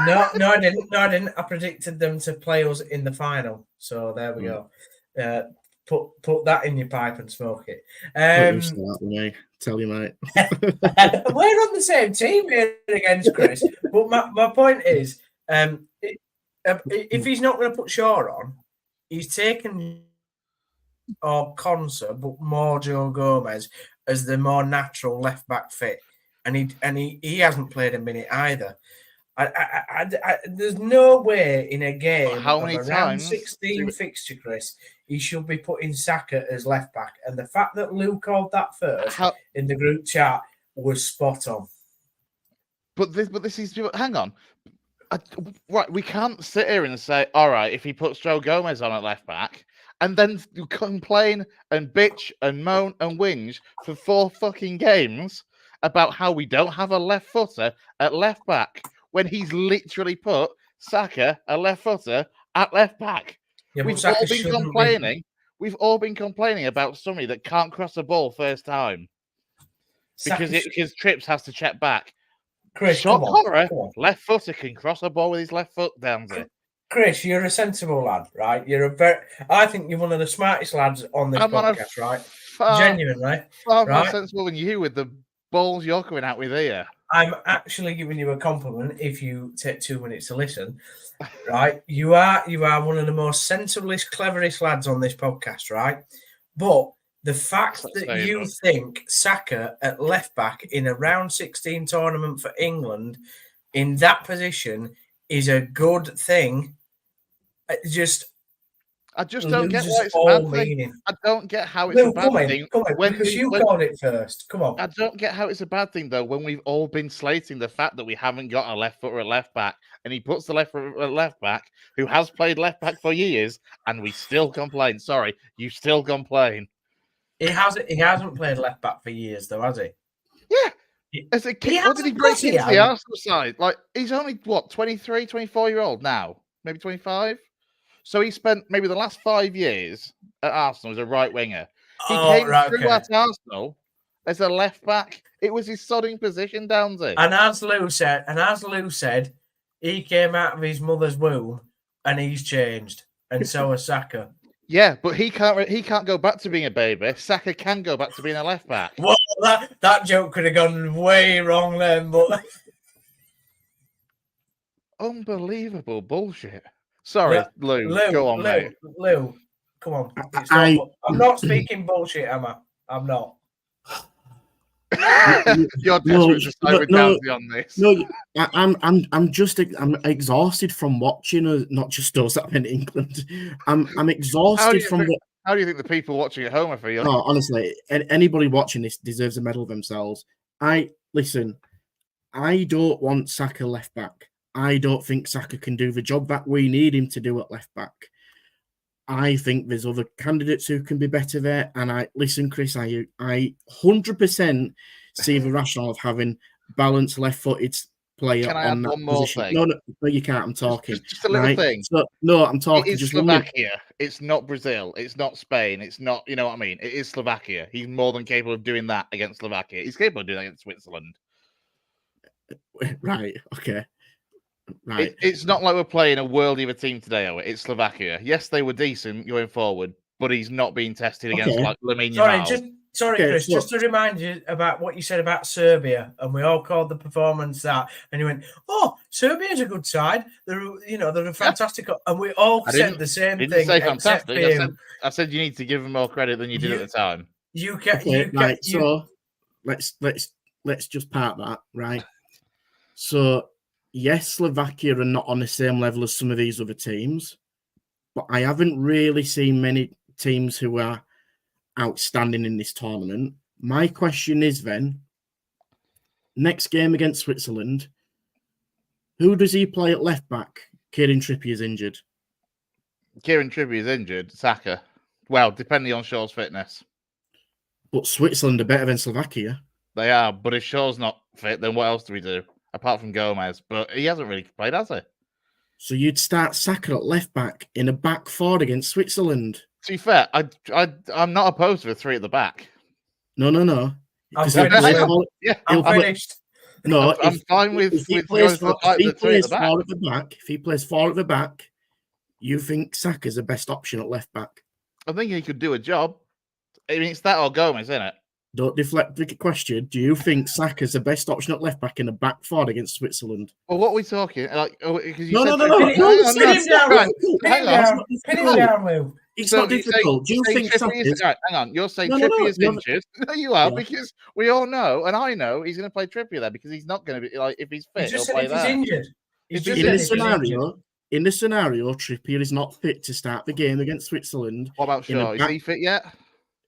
Speaker 3: No, I didn't. I predicted them to play us in the final. So there we go. Put that in your pipe and smoke it.
Speaker 2: Tell you, mate.
Speaker 3: We're on the same team here against Chris. But my point is, if he's not going to put Shaw on, he's taken or Conser, but more Joe Gomez as the more natural left back fit, and he hasn't played a minute either. There's no way in a game
Speaker 1: how many
Speaker 3: of
Speaker 1: around
Speaker 3: 16 fixture, Chris, he should be putting Saka as left back. And the fact that Luke called that first in the group chat was spot on.
Speaker 1: But this is, hang on. Right, we can't sit here and say, all right, if he puts Joe Gomez on at left back, and then you complain and bitch and moan and whinge for 4 fucking games about how we don't have a left footer at left back, when he's literally put Saka, a left footer, at left back.
Speaker 3: Yeah,
Speaker 1: We've all been complaining about somebody that can't cross a ball first time because Trips has to check back.
Speaker 3: Chris,
Speaker 1: Shot horror, left footer can cross a ball with his left foot down there.
Speaker 3: Chris, you're a sensible lad, right? I think you're one of the smartest lads on this podcast, right? Genuinely,
Speaker 1: far more sensible than you with the balls you're coming out with here.
Speaker 3: I'm actually giving you a compliment if you take 2 minutes to listen, right? You are one of the most sensiblest, cleverest lads on this podcast, right? But the fact that you think Saka at left back in a round 16 tournament for England in that position is a good thing. I just
Speaker 1: don't get why it's a bad thing. I don't get how it's a bad thing.
Speaker 3: Because you called it first. Come on.
Speaker 1: I don't get how it's a bad thing, though, when we've all been slating the fact that we haven't got a left footer at left back, and he puts the left footer at left back, who has played left back for years, and we still complain. Sorry, you still complain.
Speaker 3: He hasn't played left back for years, though, has he?
Speaker 1: Yeah. As a kid, what did he break into the Arsenal side? Like, he's only, 23, 24-year-old now? Maybe 25? So he spent maybe the last 5 years at Arsenal as a right winger. He came through at Arsenal as a left back. It was his sodding position down there.
Speaker 3: And as Lou said, he came out of his mother's womb and he's changed. And so has Saka.
Speaker 1: Yeah, but he can't go back to being a baby. Saka can go back to being a left back.
Speaker 3: Well, that joke could have gone way wrong then, but
Speaker 1: Unbelievable bullshit. Sorry, Lou, go on, mate.
Speaker 3: Lou, come on.
Speaker 2: I'm
Speaker 3: not speaking bullshit, am I? I'm not.
Speaker 1: You're desperate to side with Dowsy on this.
Speaker 2: No, I'm exhausted from watching not just us up in England. I'm exhausted from the.
Speaker 1: How do you think the people watching at home are feeling?
Speaker 2: No, honestly, anybody watching this deserves a medal themselves. Listen. I don't want Saka left back. I don't think Saka can do the job that we need him to do at left back. I think there's other candidates who can be better there. And listen, Chris, I 100% see the rationale of having balanced left-footed player
Speaker 1: Can I
Speaker 2: on
Speaker 1: add
Speaker 2: that
Speaker 1: one more
Speaker 2: position.
Speaker 1: thing?
Speaker 2: No, you can't. I'm talking.
Speaker 1: Just a little thing.
Speaker 2: So, no, I'm talking.
Speaker 1: It is
Speaker 2: just
Speaker 1: Slovakia. It's not Brazil. It's not Spain. It's not. You know what I mean? It is Slovakia. He's more than capable of doing that against Slovakia. He's capable of doing that against Switzerland.
Speaker 2: Right. Okay. Right.
Speaker 1: It's not like we're playing a world of a team today, are we? It's Slovakia. Yes, they were decent going forward, but he's not being tested against like Lamine Yamal.
Speaker 3: Sorry, Chris, just to remind you about what you said about Serbia, and we all called the performance that, and you went, "Oh, Serbia's a good side. They're a fantastic," and we all said the same thing.
Speaker 1: Didn't say fantastic. I said you need to give them more credit than you did at the time.
Speaker 2: So let's just part that, right? So yes, Slovakia are not on the same level as some of these other teams, but I haven't really seen many teams who are outstanding in this tournament. My question is then, next game against Switzerland, who does he play at left back? Kieran Trippier's injured.
Speaker 1: Kieran Trippier's injured. Saka. Well, depending on Shaw's fitness.
Speaker 2: But Switzerland are better than Slovakia.
Speaker 1: They are, but if Shaw's not fit, then what else do we do? Apart from Gomez. But he hasn't really played, has he?
Speaker 2: So you'd start Saka at left back in a back four against Switzerland.
Speaker 1: To be fair, I'm not opposed to the three at the back.
Speaker 2: No.
Speaker 3: I'm finished.
Speaker 2: No,
Speaker 1: I'm fine with
Speaker 2: if he plays four at the back, you think Saka's the best option at left back?
Speaker 1: I think he could do a job. I mean, it's that or Gomez, isn't it?
Speaker 2: Don't deflect the question. Do you think Saka's the best option at left back in a back four against Switzerland?
Speaker 1: Well, what are we talking? Like,
Speaker 2: No.
Speaker 3: Pin him down, Lou.
Speaker 2: It's not difficult. Do you think
Speaker 1: Trippier's... Right, hang on. You're saying Trippier's injured? No, you are, because we all know, and I know, he's going to play Trippier there because he's not going to be like if he's fit. He'll play there.
Speaker 3: He's injured.
Speaker 2: In the scenario, Trippier is not fit to start the game against Switzerland.
Speaker 1: What about Shaw? Is he fit yet?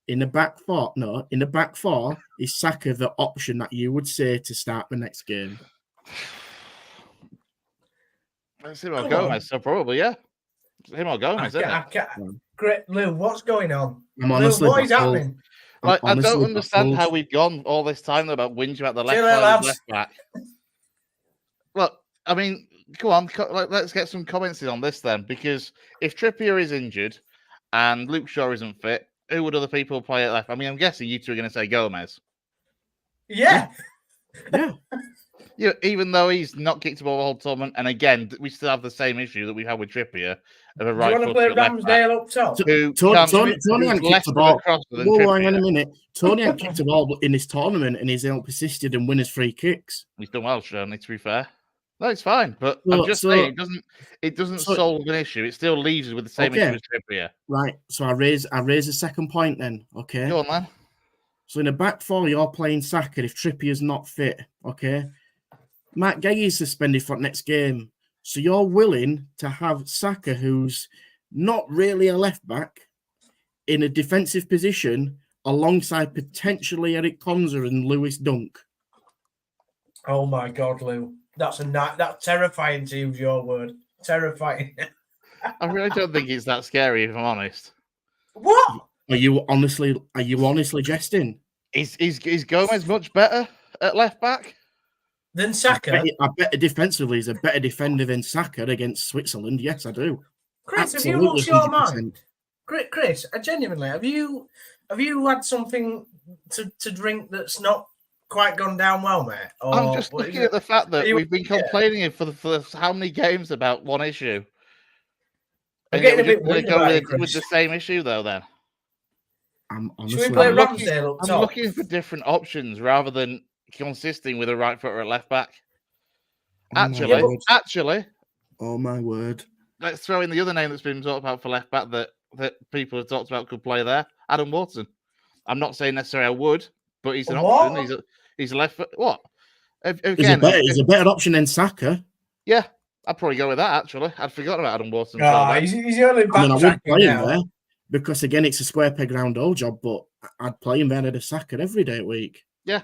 Speaker 2: In the back four, no. In the back four, is Saka the option that you would say to start the next game?
Speaker 1: Let's see about Gomez. So probably, yeah. Him or Gomez, isn't it?
Speaker 3: Great, Lou. What's going on?
Speaker 2: Lou,
Speaker 3: what is happening?
Speaker 1: Like, I don't understand how we've gone all this time about whinging about the left back. Well, I mean, go on. Let's get some comments in on this then, because if Trippier is injured and Luke Shaw isn't fit, who would other people play at left? I mean, I'm guessing you two are going to say Gomez.
Speaker 3: Yeah.
Speaker 1: Yeah, even though he's not kicked a ball the whole tournament, and again, we still have the same issue that we've had with Trippier of a right.
Speaker 3: Do you want to play Ramsdale up top?
Speaker 2: Tony hasn't kicked the ball. Hang on a minute. Tony hasn't kicked the ball in this tournament, and he's persisted and winners free kicks.
Speaker 1: He's done well, Shirley, to be fair. No, it's fine, but I'm just saying it doesn't solve an issue. It still leaves us with the same issue as Trippier.
Speaker 2: Right. So I raise a second point then. Okay.
Speaker 1: Go on, man.
Speaker 2: So in a back four, you're playing Saka if Trippier's not fit. Okay. Matt Gay is suspended for next game. So you're willing to have Saka, who's not really a left back, in a defensive position alongside potentially Eric Konza and Lewis Dunk.
Speaker 3: Oh my God, Lou. That's terrifying to use your word. Terrifying.
Speaker 1: I really don't think it's that scary, if I'm honest.
Speaker 3: What?
Speaker 2: Are you honestly jesting?
Speaker 1: Is Gomez much better at left back
Speaker 3: than Saka?
Speaker 2: I bet defensively he's a better defender than Saka against Switzerland. Yes, I do.
Speaker 3: Chris, absolutely, have you lost your mind? Chris, genuinely, have you had something to drink that's not quite gone down well, mate?
Speaker 1: I'm just looking at the fact that we've been complaining for how many games about one issue.
Speaker 3: We're
Speaker 1: And yet
Speaker 3: getting a bit
Speaker 1: we're
Speaker 3: weird
Speaker 1: just going
Speaker 3: about
Speaker 1: to
Speaker 3: it,
Speaker 1: go with
Speaker 3: Chris.
Speaker 1: the same issue, though, then.
Speaker 2: I'm
Speaker 3: Should we
Speaker 2: honestly.
Speaker 3: play
Speaker 1: I'm looking-
Speaker 3: Ramsdale up
Speaker 1: I'm
Speaker 3: top?
Speaker 1: looking for different options rather than consisting with a right footer at left back.
Speaker 2: Oh my word.
Speaker 1: Actually,
Speaker 2: Oh my word.
Speaker 1: let's throw in the other name that's been talked about for left back that people have talked about could play there. Adam Wharton. I'm not saying necessarily I would, but he's an
Speaker 3: What?
Speaker 1: option. He's a left foot. What?
Speaker 2: He's a better option than Saka.
Speaker 1: Yeah, I'd probably go with that. Actually, I'd forgotten about Adam Wharton.
Speaker 3: He's only
Speaker 2: I mean, I would
Speaker 3: backtracking
Speaker 2: play him
Speaker 3: now.
Speaker 2: there because again, it's a square peg round hole job. But I'd play him there at a Saka every day a week.
Speaker 1: Yeah.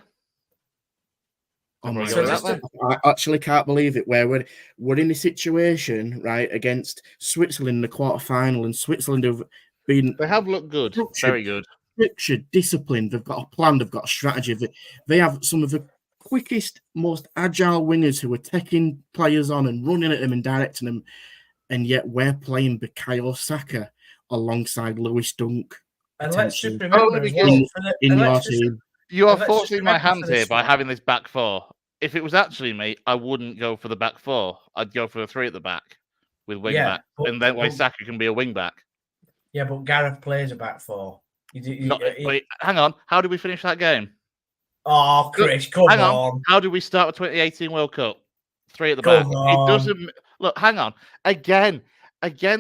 Speaker 2: Oh my
Speaker 1: So
Speaker 2: God. I actually can't believe it. Where we're in a situation right against Switzerland in the quarterfinal, and Switzerland have been.
Speaker 1: They have looked good, very good.
Speaker 2: Structured, disciplined. They've got a plan. They've got a strategy. They have some of the quickest, most agile wingers who are taking players on and running at them and directing them, and yet we're playing Bukayo Saka alongside Lewis Dunk.
Speaker 3: And let's just
Speaker 1: Only
Speaker 3: remember
Speaker 1: because
Speaker 2: in your team.
Speaker 1: you are
Speaker 3: let's
Speaker 1: forcing
Speaker 3: just
Speaker 1: my
Speaker 3: remember
Speaker 1: hand
Speaker 3: for
Speaker 1: here
Speaker 3: this
Speaker 1: by
Speaker 3: one.
Speaker 1: having this back four. If it was actually me, I wouldn't go for the back four. I'd go for the three at the back with wing back, and then way Saka can be a wing back.
Speaker 3: Yeah, but Gareth plays a back four.
Speaker 1: Wait, hang on. How did we finish that game?
Speaker 3: Oh, Chris, come
Speaker 1: Hang
Speaker 3: on.
Speaker 1: How did we start with 2018 World Cup? Three at the
Speaker 3: Come
Speaker 1: back.
Speaker 3: on.
Speaker 1: It doesn't look. Hang on. Again,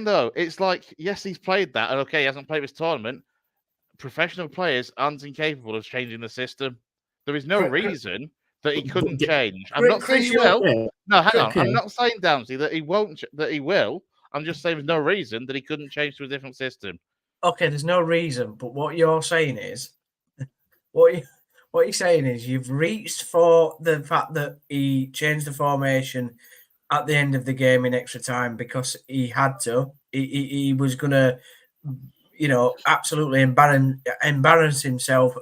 Speaker 1: though, it's like yes, he's played that, and okay, he hasn't played this tournament. Professional players aren't incapable of changing the system. There is no reason that he couldn't change. I'm not saying he will. No, hang on. I'm not saying, Downsy, that he won't. That he will. I'm just saying there's no reason that he couldn't change to a different system.
Speaker 3: Okay, there's no reason, but what you're saying is, what you're saying is, you've reached for the fact that he changed the formation at the end of the game in extra time because he had to. He was going to, absolutely embarrass himself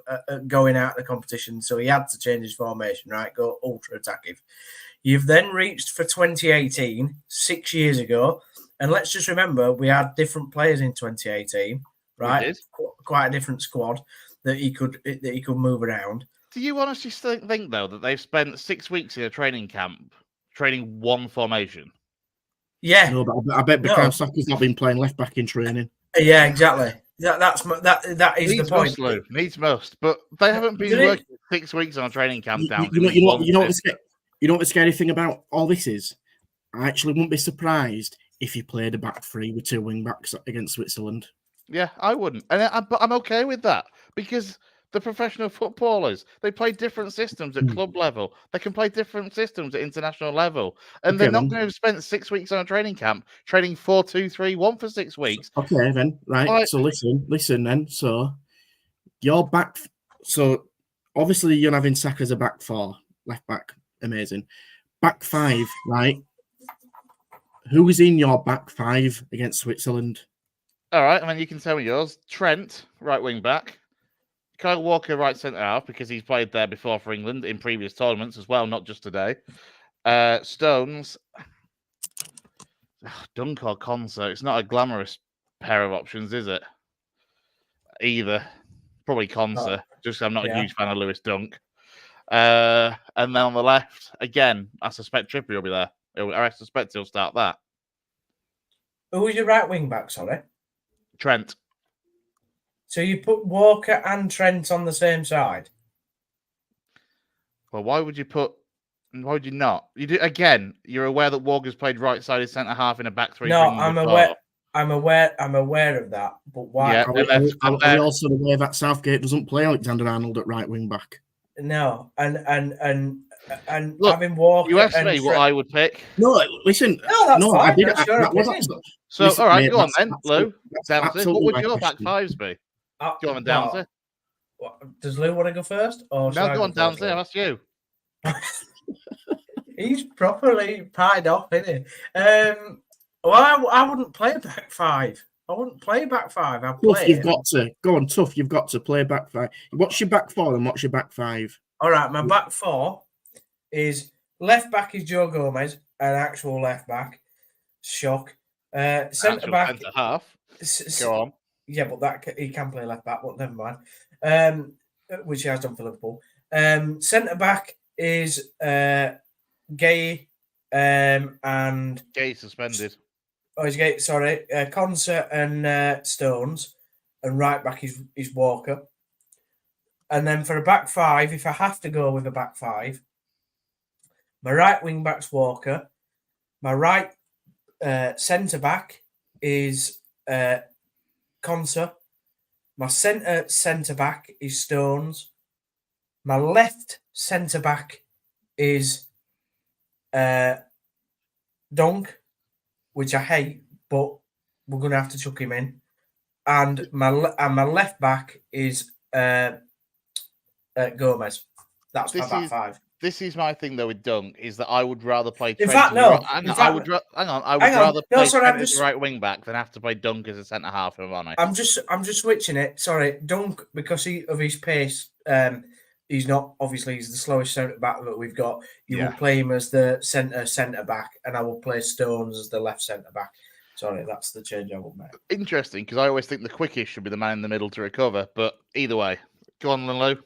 Speaker 3: going out of the competition, so he had to change his formation, right? Go ultra attacking. You've then reached for 2018, 6 years ago, and let's just remember we had different players in 2018. Right, quite a different squad that he could move around.
Speaker 1: Do you honestly think though that they've spent 6 weeks in a training camp training one formation?
Speaker 3: Yeah,
Speaker 2: no, but I bet because Saka's not been playing left back in training.
Speaker 3: Yeah, exactly. That is
Speaker 1: Needs
Speaker 3: the point.
Speaker 1: Must, Needs most, but they haven't been working 6 weeks on a training camp down.
Speaker 2: You know what the scary thing about all this is? I actually wouldn't be surprised if he played a back three with two wing backs against Switzerland.
Speaker 1: Yeah, I wouldn't, but I'm okay with that because the professional footballers, they play different systems at club level. They can play different systems at international level, and they're not going to have spent 6 weeks on a training camp training 4-2-3-1 for 6 weeks.
Speaker 2: Okay, then right. So listen, then. So your back. So obviously you're having Saka as a back four, left back, amazing. Back five, right? Who is in your back five against Switzerland?
Speaker 1: All right, I mean, you can tell me yours. Trent, right wing back. Kyle Walker, right centre half, because he's played there before for England in previous tournaments as well, not just today. Stones, Dunk or Concert. It's not a glamorous pair of options, is it? Either. Probably Concert, just because I'm not a huge fan of Lewis Dunk. And then on the left, again, I suspect Trippier will be there. I suspect he'll start that.
Speaker 3: Who was your right wing back, sorry?
Speaker 1: Trent.
Speaker 3: So you put Walker and Trent on the same side?
Speaker 1: Well, why would you not? You do again. You're aware that Walker's played right-sided centre half in a back three.
Speaker 3: No, I'm aware. I'm aware of that. But why?
Speaker 1: Yeah,
Speaker 2: are we also aware that Southgate doesn't play Alexander-Arnold at right wing back?
Speaker 3: No, and
Speaker 1: look,
Speaker 3: having Walker.
Speaker 1: You asked me what I would pick.
Speaker 2: No, listen.
Speaker 3: No, that's fine.
Speaker 2: I did.
Speaker 3: So,
Speaker 1: listen, all right, go on then, Lou.
Speaker 2: What
Speaker 1: would your back fives be? Go on, Downsy.
Speaker 3: Does Lou want to go first? Or
Speaker 1: no, go on, Downsy. I'll ask you.
Speaker 3: He's properly pied off, isn't he? Well, I wouldn't play back five. I wouldn't play back five.
Speaker 2: You've got to go on. Tough. You've got to play back five. What's your back four and what's your back five?
Speaker 3: All right, my back four is left back is Joe Gomez, an actual left back. Shock. Centre back.
Speaker 1: Centre half. Go on.
Speaker 3: Yeah, but he can play left back. But never mind. Which he has done for Liverpool. Centre back is Gay, and
Speaker 1: Gay suspended.
Speaker 3: he's got Concert and Stones, and right back is Walker. And then for a back five, if I have to go with a back five, my right wing back's Walker. My right centre back is Concert. My centre back is Stones. My left centre back is Dunk, which I hate, but we're gonna have to chuck him in. And my left back is Gomez. That's my back five.
Speaker 1: This is my thing though with Dunk is that I would rather play.
Speaker 3: In
Speaker 1: Trent
Speaker 3: fact,
Speaker 1: as a
Speaker 3: no.
Speaker 1: right- hang on, I would rather play Trent as a right wing back than have to play Dunk as a centre half. If I'm honest,
Speaker 3: I'm just switching it. Sorry, Dunk, because of his pace. He's not obviously he's the slowest centre back that we've got. You will play him as the centre back, and I will play Stones as the left centre back. Sorry, that's the change I will make.
Speaker 1: Interesting, because I always think the quickest should be the man in the middle to recover. But either way, go on, Lou.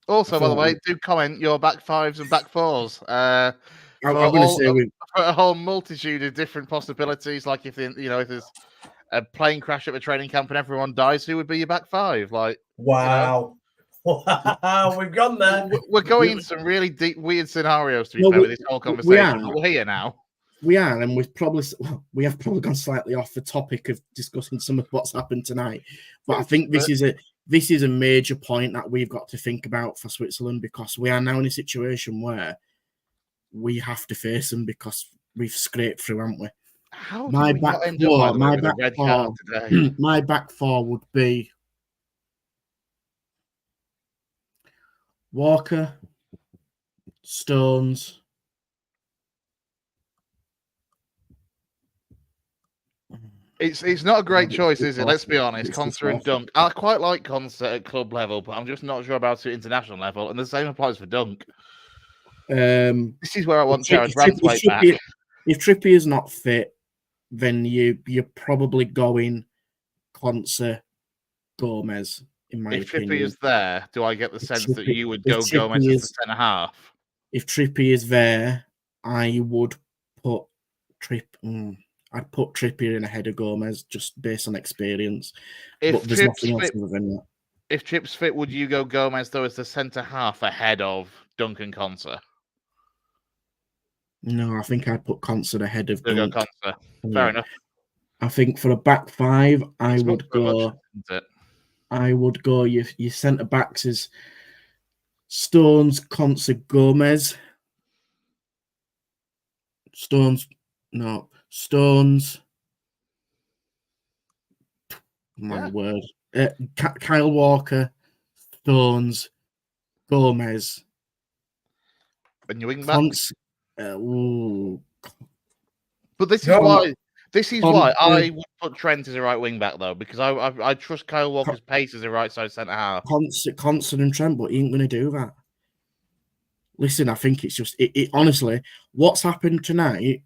Speaker 1: Also, by the way, do comment your back fives and back fours.
Speaker 2: I'm going to say
Speaker 1: for a whole multitude of different possibilities. Like if there's a plane crash at a training camp and everyone dies, who would be your back five? Like,
Speaker 3: wow. Wow, we've gone there.
Speaker 1: We're going into some really deep, weird scenarios to be fair with this whole conversation. We're here now.
Speaker 2: We are, and we have probably gone slightly off the topic of discussing some of what's happened tonight. But I think this is a major point that we've got to think about for Switzerland, because we are now in a situation where we have to face them because we've scraped through, haven't we? My back four would be Walker, Stones,
Speaker 1: It's not a great choice, is it? Let's be honest. Concert and Dunk. I quite like Concert at club level, but I'm just not sure about it at international level. And the same applies for Dunk. This is where I want Jared Branswaite back.
Speaker 2: If Trippier is not fit, then you're probably going Concert, Gomez. In my opinion,
Speaker 1: if Trippier is there, do I get the sense that you would go Gomez as the centre half?
Speaker 2: If Trippier is there, I would put I'd put Trippier in ahead of Gomez just based on experience. But there's nothing else other than that.
Speaker 1: If Chip's fit, would you go Gomez though as the centre half ahead of Duncan Concert?
Speaker 2: No, I think I'd put Concert ahead of
Speaker 1: Concert. Fair enough.
Speaker 2: I think for a back five, I would go your centre backs is Stones, Concert, Gomez. Stones. My word. Kyle Walker, Stones, Gomez.
Speaker 1: And your wing backs. But this is why I would put Trent as a right wing back though, because I trust Kyle Walker's pace as a right side centre half.
Speaker 2: Concert and Trent, but he ain't going to do that. Listen, I think it's just it. Honestly, what's happened tonight,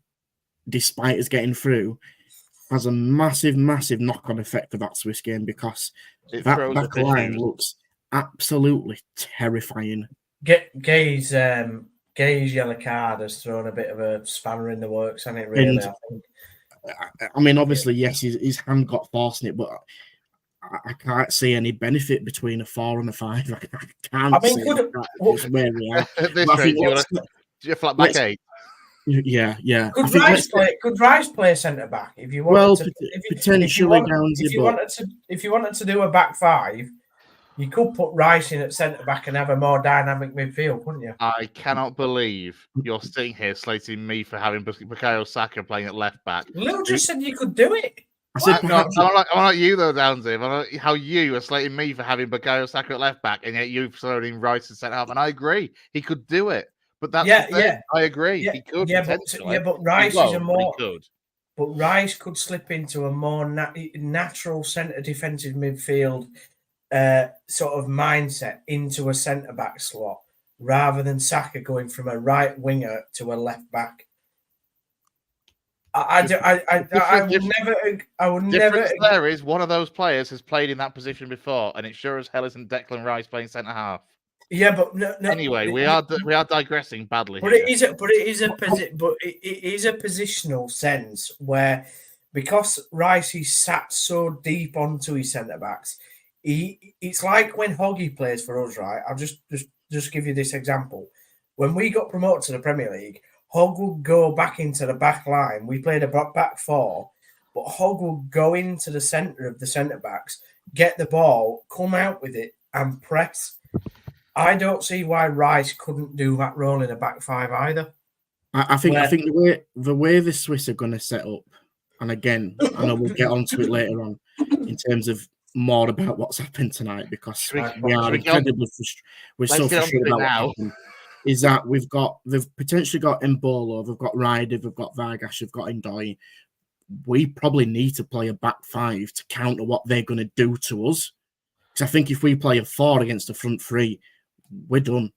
Speaker 2: despite us getting through, has a massive knock-on effect for that Swiss game, because that back line looks absolutely terrifying.
Speaker 3: Gay's yellow card has thrown a bit of a spanner in the works, hasn't it, really?
Speaker 2: I mean, obviously, yes, his hand got forced in it, but I can't see any benefit between a 4 and a 5. I can't see where we are.
Speaker 1: This rate, you're flat back 8.
Speaker 2: Yeah.
Speaker 3: Could Rice play centre back if you wanted if you wanted to do a back 5? You could put Rice in at centre back and have a more dynamic midfield, couldn't you?
Speaker 1: I cannot believe you're sitting here slating me for having Bukayo Saka playing at left back.
Speaker 3: Lil just said you could do it.
Speaker 1: I'm not you though, Downsy. I'm not how you are slating me for having Bukayo Saka at left back, and yet you've thrown in Rice at centre half. And I agree, he could do it. But that's I agree. He could.
Speaker 3: But Rice is a more. But Rice could slip into a more natural centre defensive midfield sort of mindset into a centre back slot, rather than Saka going from a right winger to a left back. I would never.
Speaker 1: There is one of those players has played in that position before, and it sure as hell isn't Declan Rice playing centre half.
Speaker 3: Yeah, but no.
Speaker 1: Anyway, we are digressing badly
Speaker 3: But
Speaker 1: here.
Speaker 3: it is a positional sense where, because Rice is sat so deep onto his centre backs, it's like when Hoggy plays for us, right? I'll just give you this example. When we got promoted to the Premier League, Hogg would go back into the back line. We played a back four, but Hogg would go into the centre of the centre backs, get the ball, come out with it, and press. I don't see why Rice couldn't do that role in a back five either.
Speaker 2: I think the way the Swiss are going to set up, and again, I know we'll get onto it later on in terms of more about what's happened tonight, because we are incredibly we're so frustrated about what happened. Is that they've potentially got Mbolo, they've got Ryder, they've got Vargas, they've got Ndoye. We probably need to play a back five to counter what they're going to do to us. Because I think if we play a 4 against the front 3, we're done,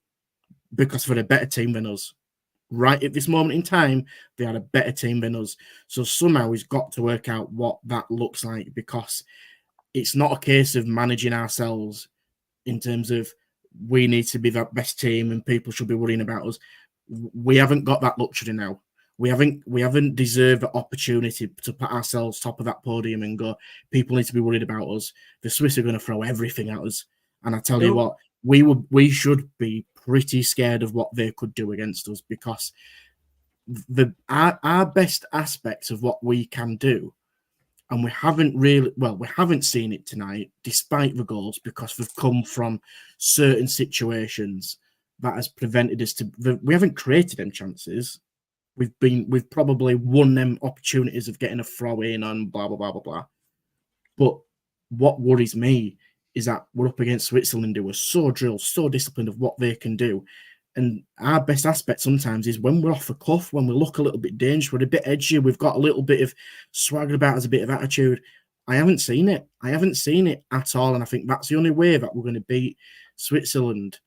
Speaker 2: because they're a better team than us. Right at this moment in time, they are a better team than us. So somehow he's got to work out what that looks like, because it's not a case of managing ourselves in terms of we need to be that best team and people should be worrying about us. We haven't got that luxury now. We haven't deserved the opportunity to put ourselves top of that podium and go, people need to be worried about us. The Swiss are going to throw everything at us. And I tell you what, we should be pretty scared of what they could do against us, because our best aspects of what we can do, and we haven't seen it tonight, despite the goals, because they've come from certain situations that has prevented us we haven't created them chances. We've probably won them opportunities of getting a throw in and blah, blah, blah, blah, blah. But what worries me is that we're up against Switzerland, who are so drilled, so disciplined of what they can do. And our best aspect sometimes is when we're off the cuff, when we look a little bit dangerous, we're a bit edgy, we've got a little bit of swagger about us, a bit of attitude. I haven't seen it. I haven't seen it at all. And I think that's the only way that we're going to beat Switzerland.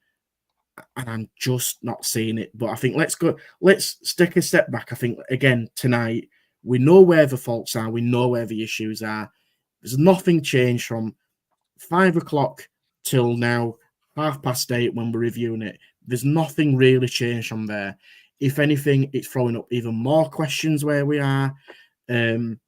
Speaker 2: And I'm just not seeing it. But I think let's take a step back. I think, again, tonight, we know where the faults are. We know where the issues are. There's nothing changed from 5 o'clock till now, 8:30 when we're reviewing it. There's nothing really changed from there. If anything, it's throwing up even more questions where we are and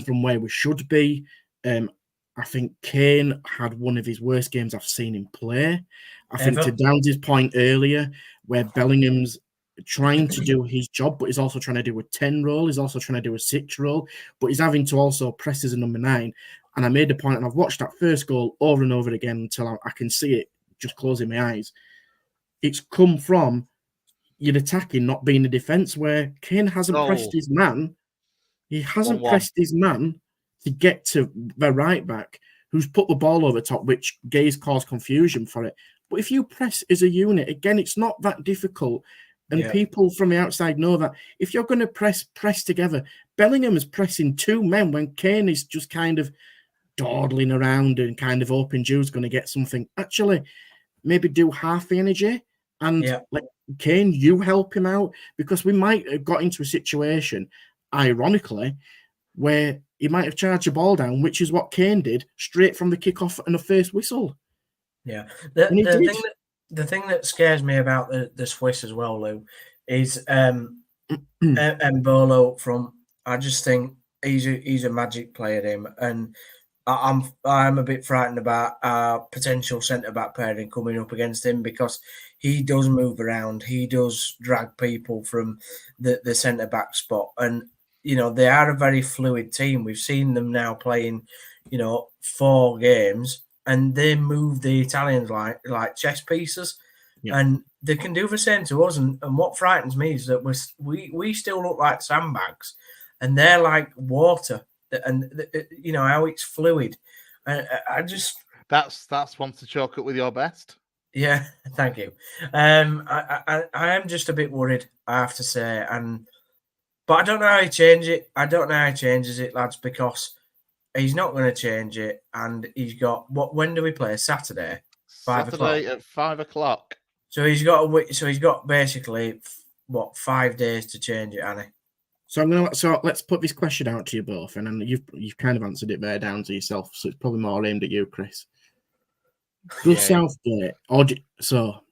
Speaker 2: from where we should be. I think Kane had one of his worst games I've seen him play. I think to Downs' point earlier, where Bellingham's trying to do his job, but he's also trying to do a 10 role. He's also trying to do a 6 role, but he's having to also press as a number 9. And I made the point, and I've watched that first goal over and over again until I can see it just closing my eyes. It's come from your attacking not being the defence, where Kane hasn't pressed his man. He hasn't pressed his man to get to the right back, who's put the ball over the top, which Gay's caused confusion for it. But if you press as a unit, again, it's not that difficult. And people from the outside know that if you're going to press together, Bellingham is pressing 2 men when Kane is just kind of dawdling around and kind of hoping Jude's going to get something. Actually, maybe do half the energy and let Kane, you help him out, because we might have got into a situation, ironically, where he might have charged the ball down, which is what Kane did straight from the kickoff and the first whistle.
Speaker 3: Yeah. The thing that scares me about the Swiss as well, Lou, is Mbolo from. I just think he's a magic player, him, and I'm a bit frightened about our potential centre back pairing coming up against him, because he does move around, he does drag people from the centre back spot, and they are a very fluid team. We've seen them now playing, 4 games, and they move the Italians like chess pieces, and they can do the same to us. And what frightens me is that we still look like sandbags, and they're like water. And how it's fluid. I just
Speaker 1: that's one to chalk up with your best.
Speaker 3: Yeah, thank you. I am just a bit worried, I have to say, but I don't know how he changes it. I don't know how he changes it, lads, because he's not going to change it. And he's got when do we play? Saturday, 5 o'clock.
Speaker 1: Saturday at 5 o'clock.
Speaker 3: So he's got basically 5 days to change it, Annie.
Speaker 2: So let's put this question out to you both, and then you've kind of answered it there down to yourself. So it's probably more aimed at you, Chris. Does
Speaker 1: Yeah.
Speaker 2: Southgate, so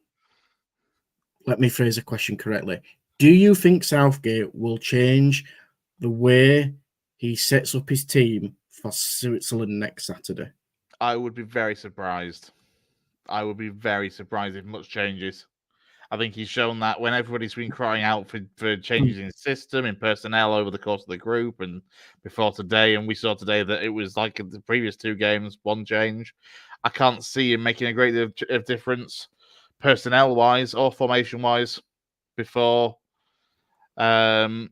Speaker 2: let me phrase the question correctly. Do you think Southgate will change the way he sets up his team for Switzerland next Saturday?
Speaker 1: I would be very surprised. I would be very surprised if much changes. I think he's shown that when everybody's been crying out for changes in system, in personnel over the course of the group, and before today, and we saw today that it was like the previous two games, one change. I can't see him making a great deal of difference, personnel-wise or formation-wise, before for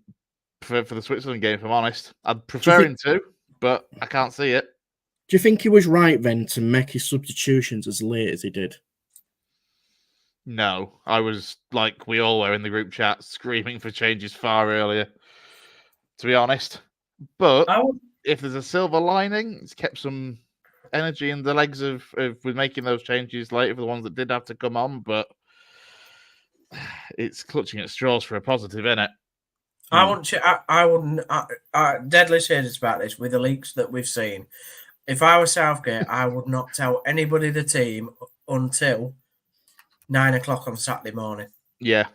Speaker 1: the Switzerland game. If I'm honest, I'd prefer him to, but I can't see it.
Speaker 2: Do you think he was right then to make his substitutions as late as he did?
Speaker 1: No, I was like we all were in the group chat screaming for changes far earlier, to be honest. But if there's a silver lining, it's kept some energy in the legs of with making those changes later for the ones that did have to come on. But it's clutching at straws for a positive, isn't it?
Speaker 3: I wouldn't. Deadly serious about this with the leaks that we've seen. If I was Southgate, I would not tell anybody the team until 9 o'clock on Saturday morning.
Speaker 1: Yeah.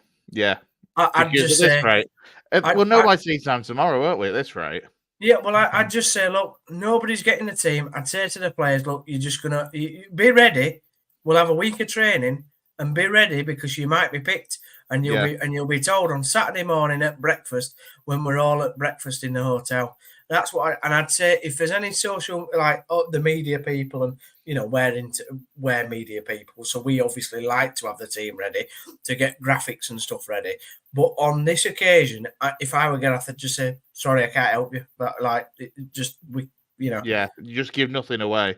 Speaker 3: I'd just say,
Speaker 1: right. We'll know by tea time tomorrow, won't we? At this rate.
Speaker 3: Yeah, well, I'd just say, look, nobody's getting the team. I'd say to the players, look, you're just gonna be ready. We'll have a week of training and be ready because you might be picked, and you'll be told on Saturday morning at breakfast when we're all at breakfast in the hotel. That's what I'd say. If there's any social, like the media people, and we're media people, so we obviously like to have the team ready to get graphics and stuff ready. But on this occasion, if I were Gareth, I'd just say, sorry, I can't help you. But
Speaker 1: Yeah, you just give nothing away.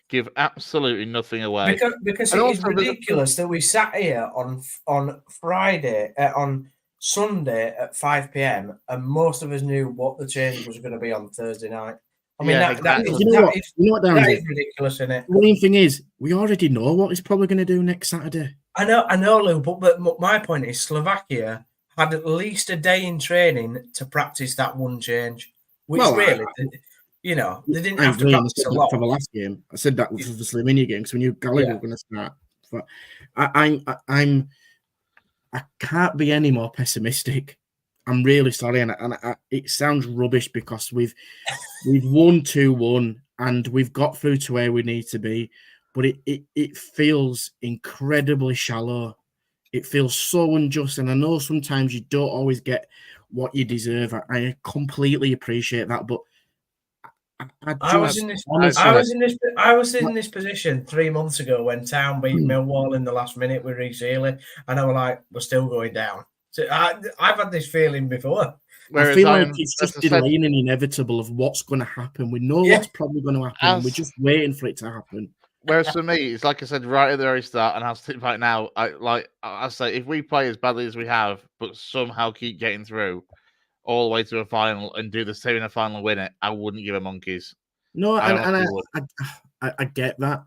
Speaker 1: Give absolutely nothing away.
Speaker 3: Because it is ridiculous that we sat here on Friday, on Sunday at 5 p.m. and most of us knew what the change was going to be on Thursday night. I mean, that is ridiculous, isn't it?
Speaker 2: The main thing is, we already know what he's probably going to do next Saturday.
Speaker 3: I know, Lou, but my point is Slovakia had at least a day in training to practice that one change, which they didn't have to practice a lot.
Speaker 2: For the last game, I said that for the Slovenia game because we knew Gallagher was going to start. But I can't be any more pessimistic. I'm really sorry, and it sounds rubbish because we've won 2-1 and we've got through to where we need to be, but it feels incredibly shallow. It feels so unjust, and I know sometimes you don't always get what you deserve. I completely appreciate that, but
Speaker 3: I was in this position 3 months ago when Town beat Millwall in the last minute with Reece Healy, and I was like, we're still going down. So I've had this feeling before.
Speaker 2: I feel like it's just delaying an inevitable of what's going to happen. We know what's probably going to happen. We're just waiting for it to happen.
Speaker 1: Whereas for me, it's like I said right at the very start, and I'll stick right now. I say, if we play as badly as we have, but somehow keep getting through all the way to a final and do the same in a final and win it, I wouldn't give a monkeys.
Speaker 2: No, I get that.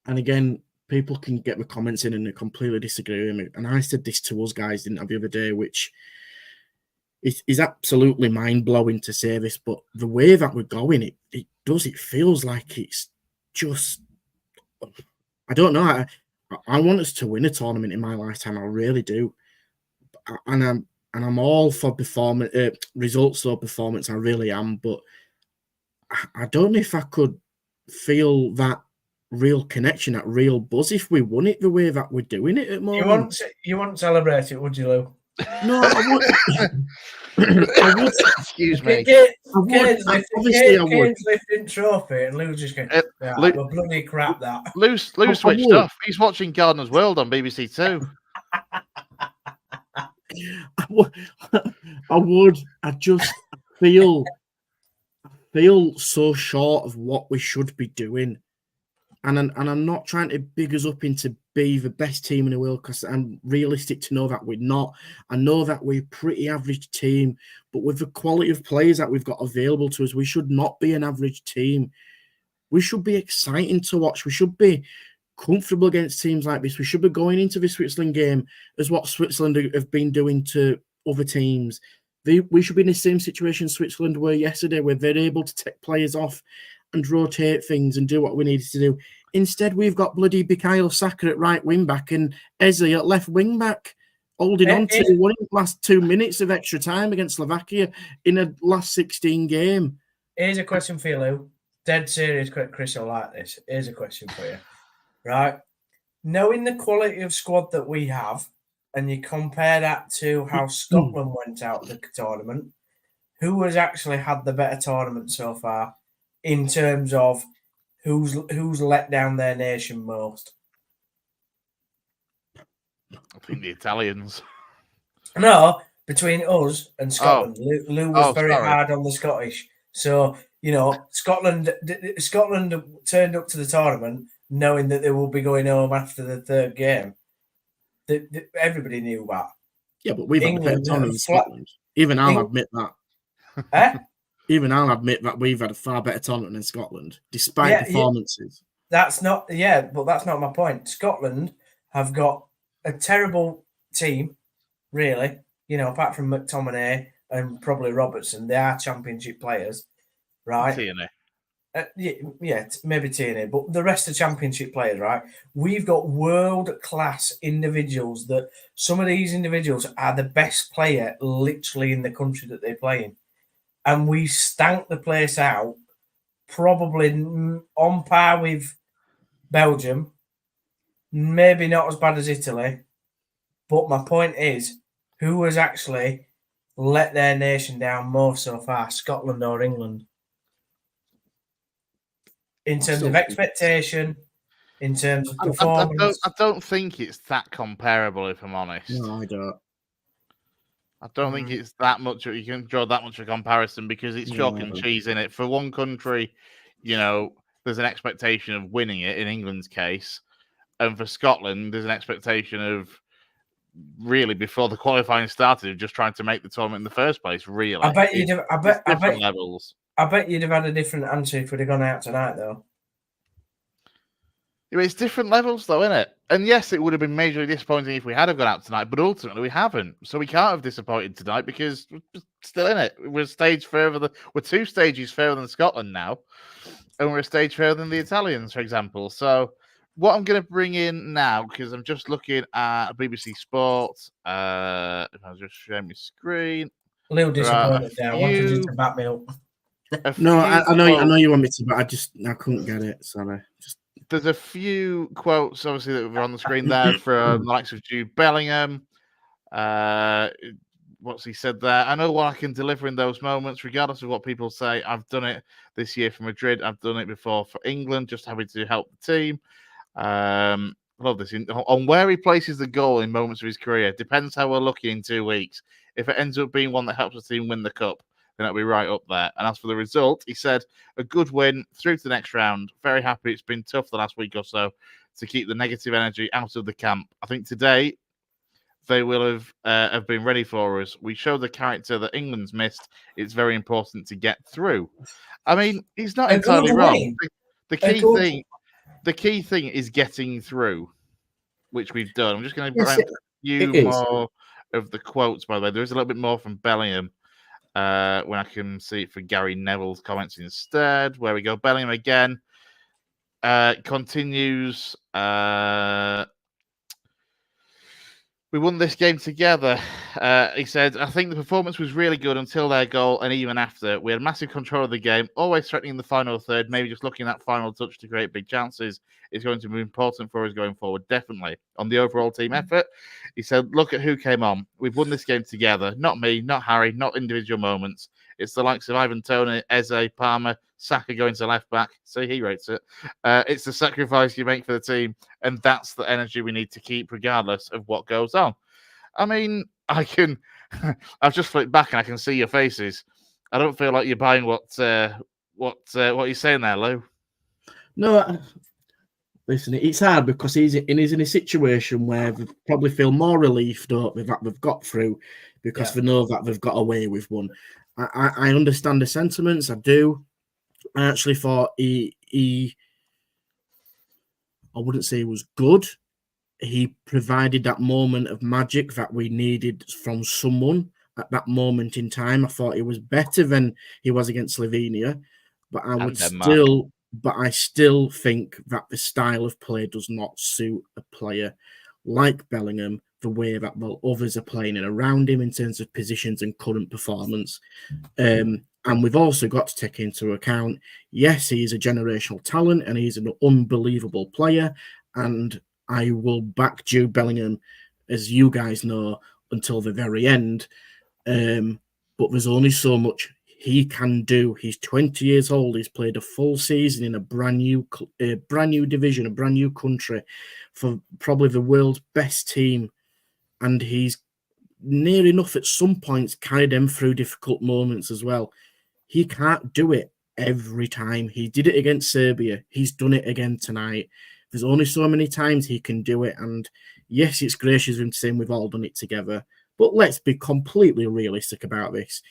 Speaker 2: And again, people can get the comments in and they completely disagree with me. And I said this to us guys, didn't I, the other day, which is absolutely mind-blowing to say this, but the way that we're going, it feels like it's just, I don't know. I want us to win a tournament in my lifetime. I really do. And I'm all for performance, results or performance. I really am, but I don't know if I could feel that real connection, that real buzz if we won it the way that we're doing it at the moment.
Speaker 3: You wouldn't celebrate it, would you, Lou?
Speaker 2: No, I would. I would.
Speaker 1: Excuse me.
Speaker 3: Obviously, I would. Lifting trophy, and Lou's just going, bloody crap that.
Speaker 1: Lou switched off. He's watching Gardener's World on BBC Two.
Speaker 2: I would. I just feel so short of what we should be doing. And I'm not trying to big us up into be the best team in the world because I'm realistic to know that we're not. I know that we're a pretty average team, but with the quality of players that we've got available to us, we should not be an average team. We should be exciting to watch. We should be comfortable against teams like this. We should be going into the Switzerland game as what Switzerland have been doing to other teams. We should be in the same situation Switzerland were yesterday, where they're able to take players off and rotate things and do what we needed to do. Instead, we've got bloody Bukayo Saka at right wing back and Eze at left wing back, holding on to one in the last 2 minutes of extra time against Slovakia in a last 16 game.
Speaker 3: Here's a question for you, Lou. Dead serious, Chris will like this. Here's a question for you. Right? Knowing the quality of squad that we have, and you compare that to how Scotland went out of the tournament, who has actually had the better tournament so far in terms of who's let down their nation most?
Speaker 1: I think the Italians.
Speaker 3: No, between us and Scotland. Lou was very
Speaker 1: sorry.
Speaker 3: hard on the Scottish. So, Scotland turned up to the tournament knowing that they will be going home after the third game. Everybody knew that.
Speaker 2: Yeah, but we've had a better tournament in Scotland. Even I'll admit that. Even I'll admit that we've had a far better tournament in Scotland, despite performances.
Speaker 3: That's not my point. Scotland have got a terrible team, really. Apart from McTominay and probably Robertson, they are championship players, right?
Speaker 1: Tierney.
Speaker 3: Maybe Tierney, but the rest are championship players, right? We've got world-class individuals that some of these individuals are the best player literally in the country that they play in. And we stank the place out, probably on par with Belgium, maybe not as bad as Italy. But my point is, who has actually let their nation down more so far, Scotland or England? In terms of expectation, in terms of performance.
Speaker 1: I don't think it's that comparable, if I'm honest.
Speaker 2: No, I don't.
Speaker 1: I don't think it's that much. You can draw that much of a comparison because it's chalk and cheese in it. For one country, there's an expectation of winning it in England's case, and for Scotland, there's an expectation of really before the qualifying started, just trying to make the tournament in the first place. Really,
Speaker 3: I bet you'd have.
Speaker 1: Different levels.
Speaker 3: I bet you'd have had a different answer if we'd have gone out tonight, though.
Speaker 1: It's different levels, though, isn't it? And yes, it would have been majorly disappointing if we had gone out tonight, but ultimately we haven't. So we can't have disappointed tonight because we're still in it. We're we're 2 stages further than Scotland now, and we're a stage further than the Italians, for example. So what I'm going to bring in now, because I'm just looking at BBC Sport, if I was just sharing my screen.
Speaker 3: A little disappointed there. I wanted you to back me up.
Speaker 2: No, I know you want me to, but I couldn't get it. Sorry.
Speaker 1: There's a few quotes, obviously, that were on the screen there from the likes of Jude Bellingham. What's he said there? I know what I can deliver in those moments, regardless of what people say. I've done it this year for Madrid. I've done it before for England. Just happy to help the team. Love this. On where he places the goal in moments of his career depends how we're lucky in 2 weeks. If it ends up being one that helps the team win the cup, then it'll be right up there. And as for the result, he said, a good win through to the next round. Very happy. It's been tough the last week or so to keep the negative energy out of the camp. I think today they will have been ready for us. We showed the character that England's missed. It's very important to get through. I mean, he's not entirely wrong. The key thing is getting through, which we've done. I'm just going to bring a few more of the quotes, by the way. There is a little bit more from Bellingham. When I can see it for Gary Neville's comments instead. Where we go, Bellingham again continues. We won this game together. He said, I think the performance was really good until their goal and even after. We had massive control of the game, always threatening the final third, maybe just looking at that final touch to create big chances is going to be important for us going forward, definitely. On the overall team effort, he said, look at who came on. We've won this game together. Not me, not Harry, not individual moments. It's the likes of Ivan Toney, Eze, Palmer, Saka going to left back. So he rates it. It's the sacrifice you make for the team, and that's the energy we need to keep regardless of what goes on. I mean, I've just flipped back and I can see your faces. I don't feel like you're buying what you're saying there, Lou.
Speaker 2: No, listen, it's hard because he's in a situation where they probably feel more relief, don't they, that they've got through because they know that they've got away with one. I understand the sentiments, I do. I actually thought he I wouldn't say he was good. He provided that moment of magic that we needed from someone at that moment in time. I thought he was better than he was against Slovenia. but I would
Speaker 1: Denmark.
Speaker 2: still think that the style of play does not suit a player like Bellingham, the way that others are playing in around him in terms of positions and current performance. And we've also got to take into account, yes, he's a generational talent and he's an unbelievable player. And I will back Jude Bellingham, as you guys know, until the very end. But there's only so much he can do. He's 20 years old. He's played a full season in a brand new division, a brand new country for probably the world's best team. And he's near enough at some points carried them through difficult moments as well. He can't do it every time. He did it against Serbia. He's done it again tonight. There's only so many times he can do it. And yes, it's gracious of him to say we've all done it together. But let's be completely realistic about this.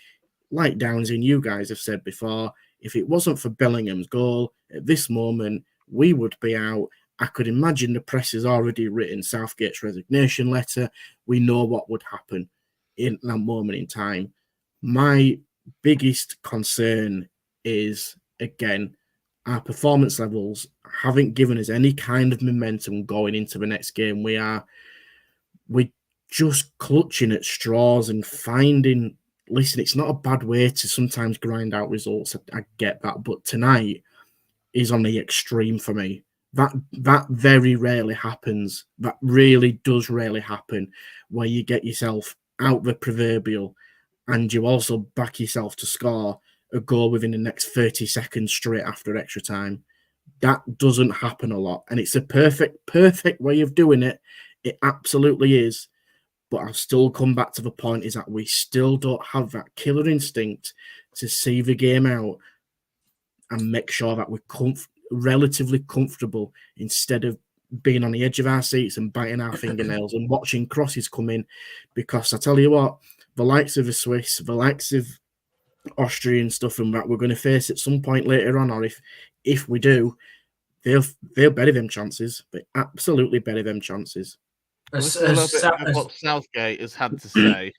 Speaker 2: Like Downsy and you guys have said before, if it wasn't for Bellingham's goal at this moment, we would be out. I could imagine the press has already written Southgate's resignation letter. We know what would happen in that moment in time. My biggest concern is, again, our performance levels haven't given us any kind of momentum going into the next game. We're just clutching at straws and finding... Listen, it's not a bad way to sometimes grind out results. I get that. But tonight is on the extreme for me. That very rarely happens. That really does rarely happen, where you get yourself out the proverbial and you also back yourself to score a goal within the next 30 seconds straight after extra time. That doesn't happen a lot. And it's a perfect way of doing it. It absolutely is. But I'll still come back to the point is that we still don't have that killer instinct to see the game out and make sure that we're relatively comfortable instead of being on the edge of our seats and biting our fingernails and watching crosses come in. Because I tell you what, the likes of the Swiss, the likes of Austrian stuff and that we're going to face at some point later on, or if we do, they'll better them chances. They absolutely better them chances.
Speaker 1: This is a little bit of what Southgate has had to say.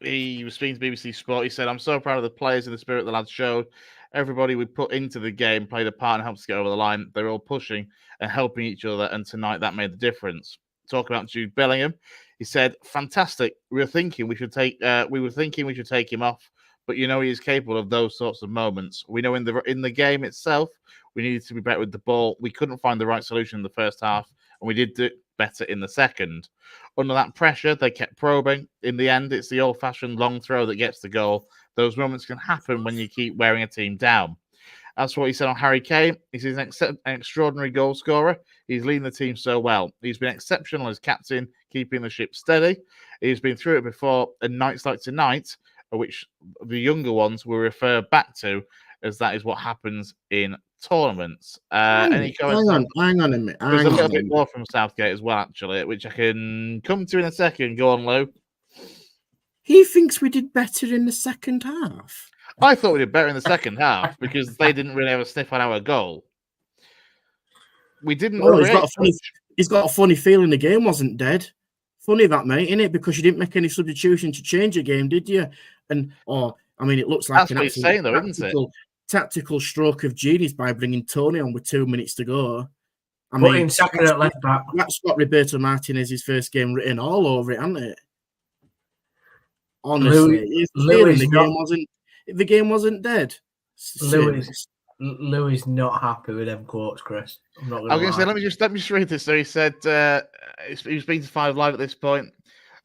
Speaker 1: He was speaking to BBC Sport. He said, "I'm so proud of the players and the spirit the lads showed. Everybody we put into the game played a part and helped us get over the line. They're all pushing and helping each other, and tonight that made the difference." Talking about Jude Bellingham, he said, "Fantastic. We were thinking we should take him off, but he is capable of those sorts of moments. We know in the game itself, we needed to be better with the ball. We couldn't find the right solution in the first half, and we did do better in the second. Under that pressure, they kept probing. In the end, it's the old-fashioned long throw that gets the goal. Those moments can happen when you keep wearing a team down." As for what he said on Harry Kane, he's an extraordinary goal scorer. He's leading the team so well. He's been exceptional as captain, keeping the ship steady. He's been through it before, and nights like tonight, which the younger ones will refer back to, as that is what happens in tournaments. Any comments?
Speaker 2: Hang on a minute.
Speaker 1: There's a little bit more from Southgate as well, actually, which I can come to in a second. Go on, Lou.
Speaker 2: He thinks we did better in the second half.
Speaker 1: I thought we did better in the second half because they didn't really have a sniff on our goal. We didn't.
Speaker 2: Oh, he's got a funny feeling the game wasn't dead. Funny that, mate, innit? Because you didn't make any substitution to change the game, did you? And it looks like
Speaker 1: that's what he's saying, though, isn't it?
Speaker 2: Tactical stroke of genius by bringing Tony on with 2 minutes to go.
Speaker 3: Put him second at left back.
Speaker 2: That's got Roberto Martinez's first game written all over it, hasn't it? Honestly, the game wasn't dead.
Speaker 3: Lou is not happy with them quotes, Chris. I'm not going to
Speaker 1: say, let me just read this. So he said he was speaking to 5 Live at this point.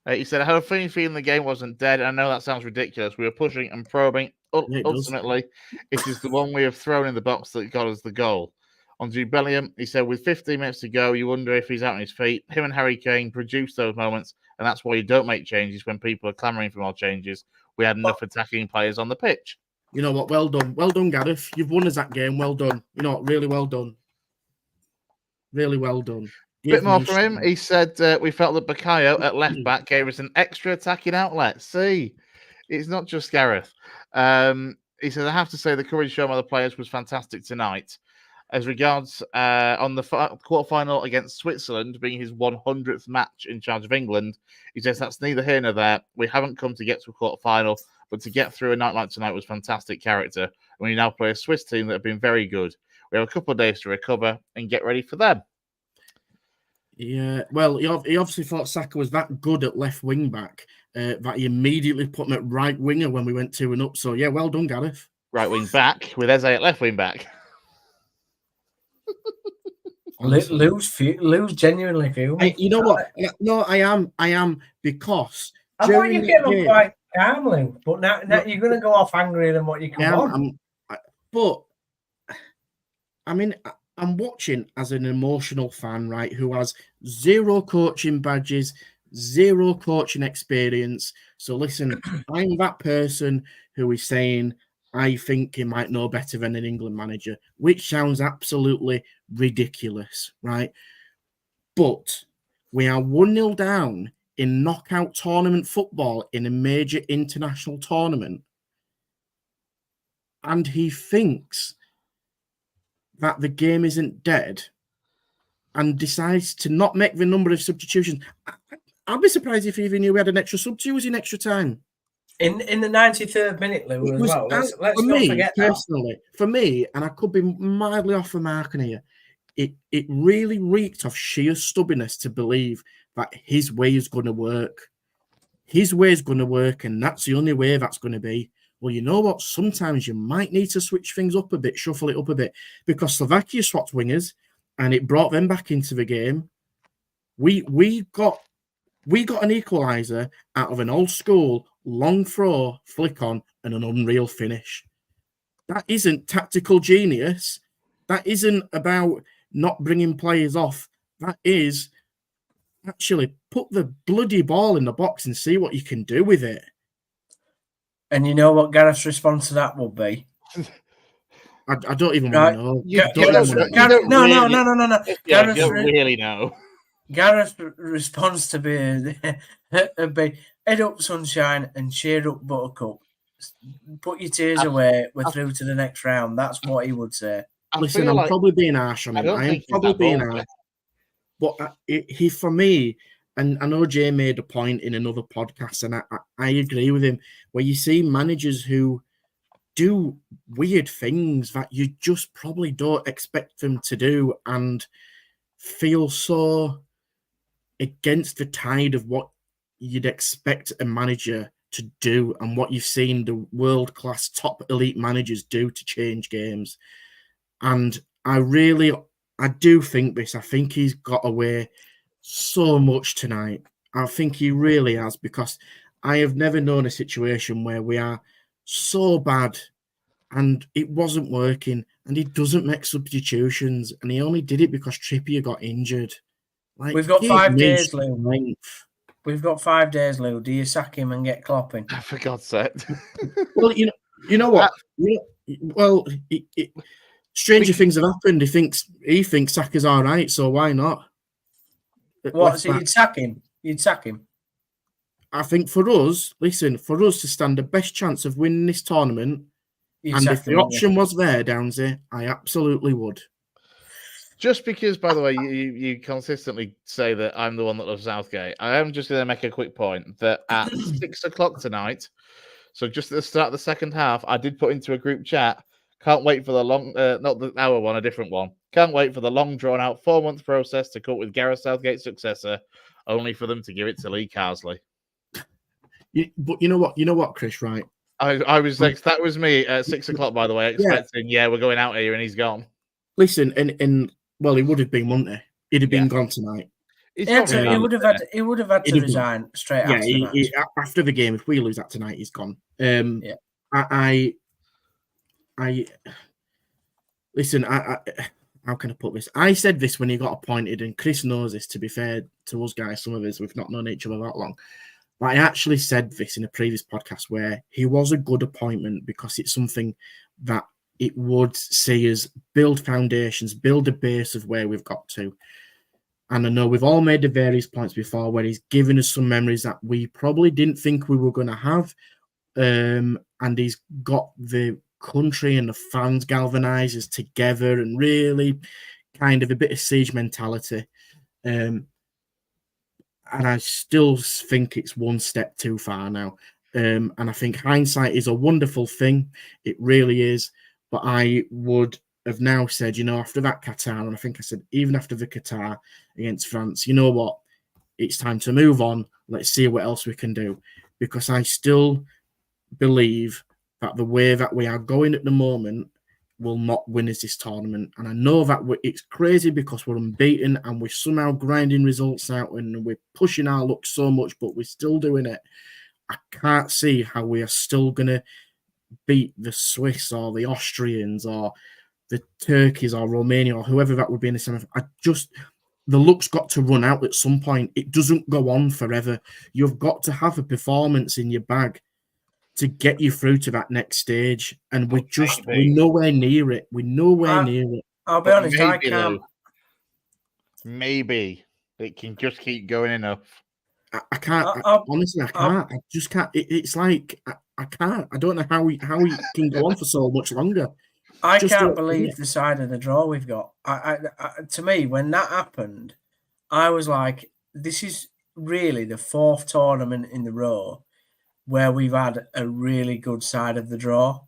Speaker 1: He said, "I had a funny feeling the game wasn't dead. I know that sounds ridiculous. We were pushing and probing. Ultimately, it is the one we have thrown in the box that got us the goal." On Jude Bellingham, he said, "With 15 minutes to go, you wonder if he's out on his feet. Him and Harry Kane produced those moments, and that's why you don't make changes when people are clamouring for more changes. We had enough attacking players on the pitch."
Speaker 2: You know what? Well done, Gareth. You've won us that game. Well done. Really well done. Really well done.
Speaker 1: A bit more from him. He said, "We felt that Bukayo at left back gave us an extra attacking outlet." See, it's not just Gareth. He said, "I have to say the courage shown by the players was fantastic tonight. As regards on the quarterfinal against Switzerland being his 100th match in charge of England, he says that's neither here nor there. We haven't come to get to a quarterfinal, but to get through a night like tonight was fantastic character. And we now play a Swiss team that have been very good. We have a couple of days to recover and get ready for them.
Speaker 2: Yeah, well, he obviously thought Saka was that good at left wing back that he immediately put him at right winger when we went 2-up. So, yeah, well done, Gareth.
Speaker 1: Right wing back with Eze at left wing back.
Speaker 3: Lou's genuinely fuming.
Speaker 2: You know what? No, I am because
Speaker 3: I thought you came on quite calm, Lou, but now you're going to go off angrier than what you come on.
Speaker 2: But I mean, I'm watching as an emotional fan, right, who has 0 coaching badges, 0 coaching experience. So listen, I'm that person who is saying, I think he might know better than an England manager, which sounds absolutely ridiculous, right? But we are 1-0 down in knockout tournament football in a major international tournament. And he thinks that the game isn't dead and decides to not make the number of substitutions. I'd be surprised if he even knew we had an extra sub to use in extra time.
Speaker 3: In the 93rd minute, Lou, as well. Let's not forget
Speaker 2: personally, that. For me, and I could be mildly off the mark in here, it really reeked of sheer stubbornness to believe that his way is going to work. His way is going to work, and that's the only way that's going to be. Well, you know what? Sometimes you might need to switch things up a bit, shuffle it up a bit, because Slovakia swapped wingers, and it brought them back into the game. We got an equaliser out of an old school long throw, flick on, and an unreal finish. That isn't tactical genius. That isn't about not bringing players off. That is actually put the bloody ball in the box and see what you can do with it.
Speaker 3: And you know what Gareth's response to that will be?
Speaker 2: I don't even want to know.
Speaker 3: No.
Speaker 1: I don't really know.
Speaker 3: Gareth's response to be head up, sunshine, and cheer up, Buttercup. Put your tears away. We're through to the next round. That's what he would say.
Speaker 2: Listen, I'm probably being harsh on him. I am probably being harsh. But he, for me, and I know Jay made a point in another podcast, and I agree with him, where you see managers who do weird things that you just probably don't expect them to do and feel so against the tide of what you'd expect a manager to do and what you've seen the world-class top elite managers do to change games. And I do think this. I think he's got away so much tonight. I think he really has, because I have never known a situation where we are so bad and it wasn't working and he doesn't make substitutions and he only did it because Trippier got injured. Like,
Speaker 3: we've got 5 days, Lou. We've got 5 days, Lou. Do you sack him and get Klopping?
Speaker 1: For God's sake.
Speaker 2: Well, you know what? Stranger things have happened. He thinks Saka's all right, so why not?
Speaker 3: What? So you'd sack him? You'd sack him?
Speaker 2: I think for us to stand the best chance of winning this tournament, and if the option was there, Downsy, I absolutely would.
Speaker 1: Just because, by the way, you consistently say that I'm the one that loves Southgate, I am just going to make a quick point that at 6 o'clock tonight, so just at the start of the second half, I did put into a group chat, can't wait for the long, not the hour one, a different one. Can't wait for the long, drawn-out 4-month process to come up with Gareth Southgate's successor, only for them to give it to Lee Carsley.
Speaker 2: But you know what, Chris, right?
Speaker 1: I was like, that was me at 6 o'clock, by the way, expecting, we're going out here, and he's gone.
Speaker 2: Listen, and well, he would have been, wouldn't he? He'd have been gone tonight.
Speaker 3: He would have had to resign straight after the match.
Speaker 2: After the game, if we lose that tonight, he's gone. I listen. How can I put this? I said this when he got appointed, and Chris knows this. To be fair to us guys, some of us we've not known each other that long. But I actually said this in a previous podcast where he was a good appointment because it's something that it would see us build foundations, build a base of where we've got to. And I know we've all made the various points before where he's given us some memories that we probably didn't think we were going to have. And he's got the country and the fans galvanized us together and really kind of a bit of siege mentality. And I still think it's one step too far now. And I think hindsight is a wonderful thing. It really is. But I would have now said, after that Qatar, and I think I said even after the Qatar against France, you know what? It's time to move on. Let's see what else we can do. Because I still believe that the way that we are going at the moment will not win us this tournament. And I know that it's crazy because we're unbeaten and we're somehow grinding results out and we're pushing our luck so much, but we're still doing it. I can't see how we are still going to beat the Swiss or the Austrians or the Turkeys or Romania or whoever that would be in the semi. The luck's got to run out at some point. It doesn't go on forever. You've got to have a performance in your bag to get you through to that next stage. And we're nowhere near it. We're nowhere near it.
Speaker 3: I'll be honest, I can't.
Speaker 1: Lou, maybe it can just keep going enough.
Speaker 2: I can't. Honestly, I can't. I just can't. It's like I can't. I don't know how we can go on for so much longer.
Speaker 3: I can't believe the side of the draw we've got. To me, when that happened, I was like, this is really the fourth tournament in the row where we've had a really good side of the draw.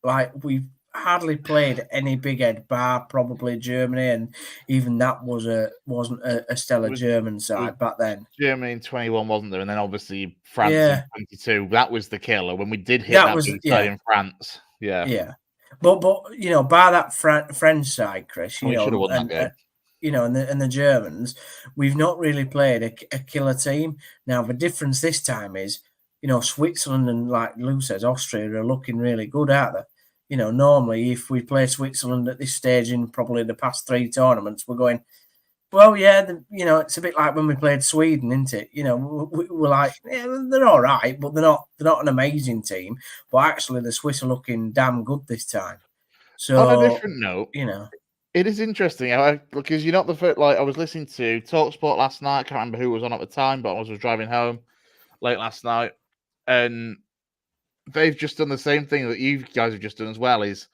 Speaker 3: Like, we've hardly played any big head bar, probably Germany, and even that wasn't a stellar German side back then.
Speaker 1: Germany in 21, wasn't there? And then obviously France in 22. That was the killer when we did hit that big side in France. Yeah.
Speaker 3: Yeah. But by that French side, Chris,
Speaker 1: we should have won that game.
Speaker 3: And the Germans, we've not really played a killer team. Now, the difference this time is, Switzerland and, like Lou says, Austria are looking really good, aren't they? Normally, if we play Switzerland at this stage in probably the past 3 tournaments, we're going, well, yeah, it's a bit like when we played Sweden, isn't it? We're like, yeah, they're all right, but they're not an amazing team. But actually, the Swiss are looking damn good this time. So,
Speaker 1: on a different note, it is interesting because you're not the first. Like, I was listening to TalkSport last night. I can't remember who was on at the time, but I was driving home late last night, and they've just done the same thing that you guys have just done as well. Is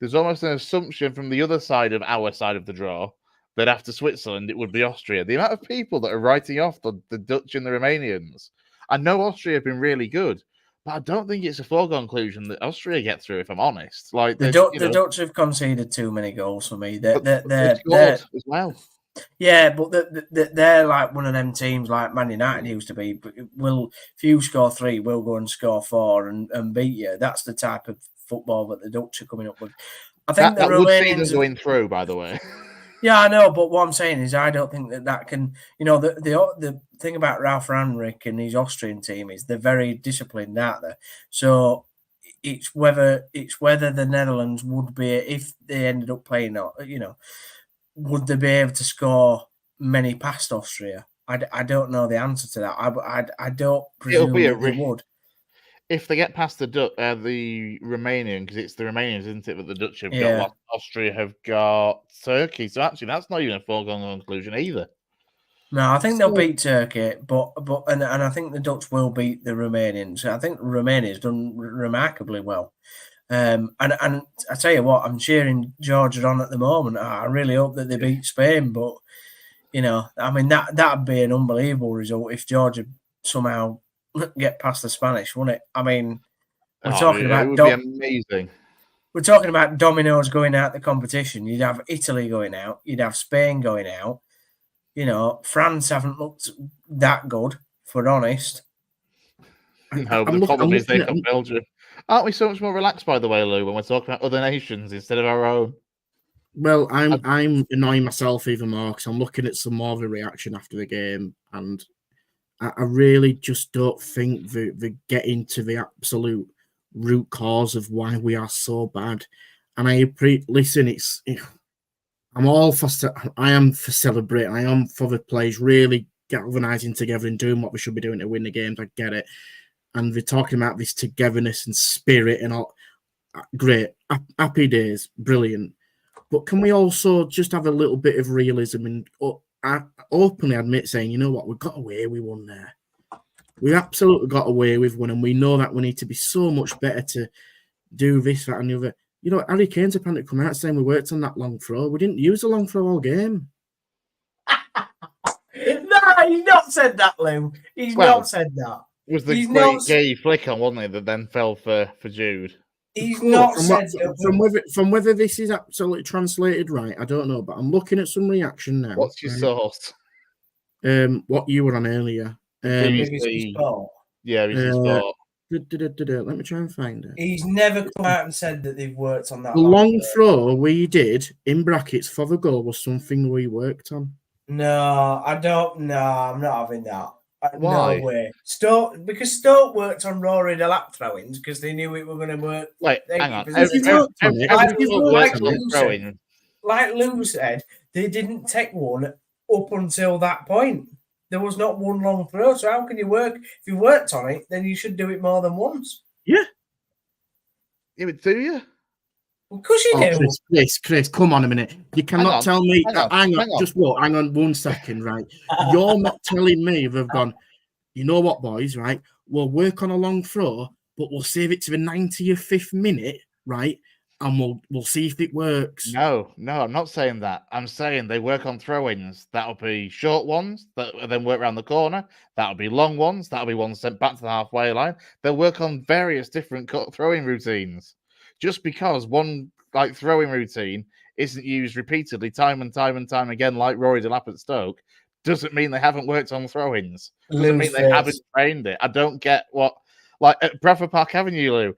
Speaker 1: there's almost an assumption from the other side of our side of the draw that after Switzerland, it would be Austria. The amount of people that are writing off the Dutch and the Romanians. I know Austria have been really good, but I don't think it's a foregone conclusion that Austria get through, if I'm honest. Like
Speaker 3: the Dutch have conceded too many goals for me. They're
Speaker 1: as well.
Speaker 3: Yeah, but they're like one of them teams like Man United used to be. If you score 3, we'll go and score 4 and beat you. That's the type of football that the Dutch are coming up with. I think
Speaker 1: that would see them going through, by the way.
Speaker 3: Yeah, I know, but what I'm saying is I don't think that can. The thing about Ralf Rangnick and his Austrian team is they're very disciplined, aren't they? So it's whether the Netherlands would be, if they ended up playing, would they be able to score many past Austria? I don't know the answer to that. I don't presume they would.
Speaker 1: If they get past the Romanian, because it's the Romanians, isn't it? But the Dutch have got Austria have got Turkey. So actually, that's not even a foregone conclusion either.
Speaker 3: No, I think they'll beat Turkey, but I think the Dutch will beat the Romanians. I think Romania's done remarkably well. And I tell you what, I'm cheering Georgia on at the moment. I really hope that they beat Spain, but that'd be an unbelievable result if Georgia somehow get past the Spanish, wouldn't it? I mean, we're talking about
Speaker 1: it would be amazing.
Speaker 3: We're talking about dominoes going out the competition. You'd have Italy going out. You'd have Spain going out. France haven't looked that good, for honest.
Speaker 1: No, but the problem is they've got Belgium. Aren't we so much more relaxed, by the way, Lou, when we're talking about other nations instead of our own?
Speaker 2: Well, I'm annoying myself even more because I'm looking at some more of a reaction after the game, and I really just don't think they get into the absolute root cause of why we are so bad. And listen, I'm all for. I am for celebrating. I am for the players really galvanizing together and doing what we should be doing to win the games. I get it. And they're talking about this togetherness and spirit and all. Great. Happy days. Brilliant. But can we also just have a little bit of realism and openly admit saying, you know what, we got away with one there. We absolutely got away with one, and we know that we need to be so much better to do this, that, and the other. Harry Kane's apparently come out saying we worked on that long throw. We didn't use a long throw all game.
Speaker 3: No, he's not said that, Lou. He's not said that.
Speaker 1: Was the
Speaker 3: He's
Speaker 1: great
Speaker 3: not-
Speaker 1: gay flick on, wasn't it, that then fell for Jude?
Speaker 3: He's
Speaker 2: Quote,
Speaker 3: not
Speaker 2: from,
Speaker 3: said that.
Speaker 2: from whether this is absolutely translated right, I don't know, but I'm looking at some reaction now.
Speaker 1: What's your
Speaker 2: right?
Speaker 1: source?
Speaker 2: What you were on earlier.
Speaker 3: BBC Sport.
Speaker 1: Yeah, BBC Sport.
Speaker 2: Let me try and find it.
Speaker 3: He's never come out and said that they've worked on that.
Speaker 2: The long throw we did in brackets for the goal was something we worked on.
Speaker 3: No, I don't. No, I'm not having that.
Speaker 1: Why?
Speaker 3: No way. Because Stoke worked on Rory the lap throw-ins because they knew it were going to work.
Speaker 1: Wait, hang on.
Speaker 3: 80%. Like Lou said, they didn't take one up until that point. There was not one long throw. So how can you work? If you worked on it, then you should do it more than once.
Speaker 2: Yeah.
Speaker 1: Yeah, but do you?
Speaker 3: Of course you do.
Speaker 2: Chris, come on a minute. You cannot tell me. Hang on 1 second, right? You're not telling me they've gone, you know what, boys, right? We'll work on a long throw, but we'll save it to the 95th minute, right? And we'll see if it works.
Speaker 1: No, I'm not saying that. I'm saying they work on throw-ins. That'll be short ones that then work around the corner. That'll be long ones. That'll be ones sent back to the halfway line. They'll work on various different throwing routines. Just because one throwing routine isn't used repeatedly time and time again, like Rory Delap at Stoke, doesn't mean they haven't worked on throw-ins. Doesn't mean they haven't trained it. I don't get what, at Bradford Park Avenue, Lou,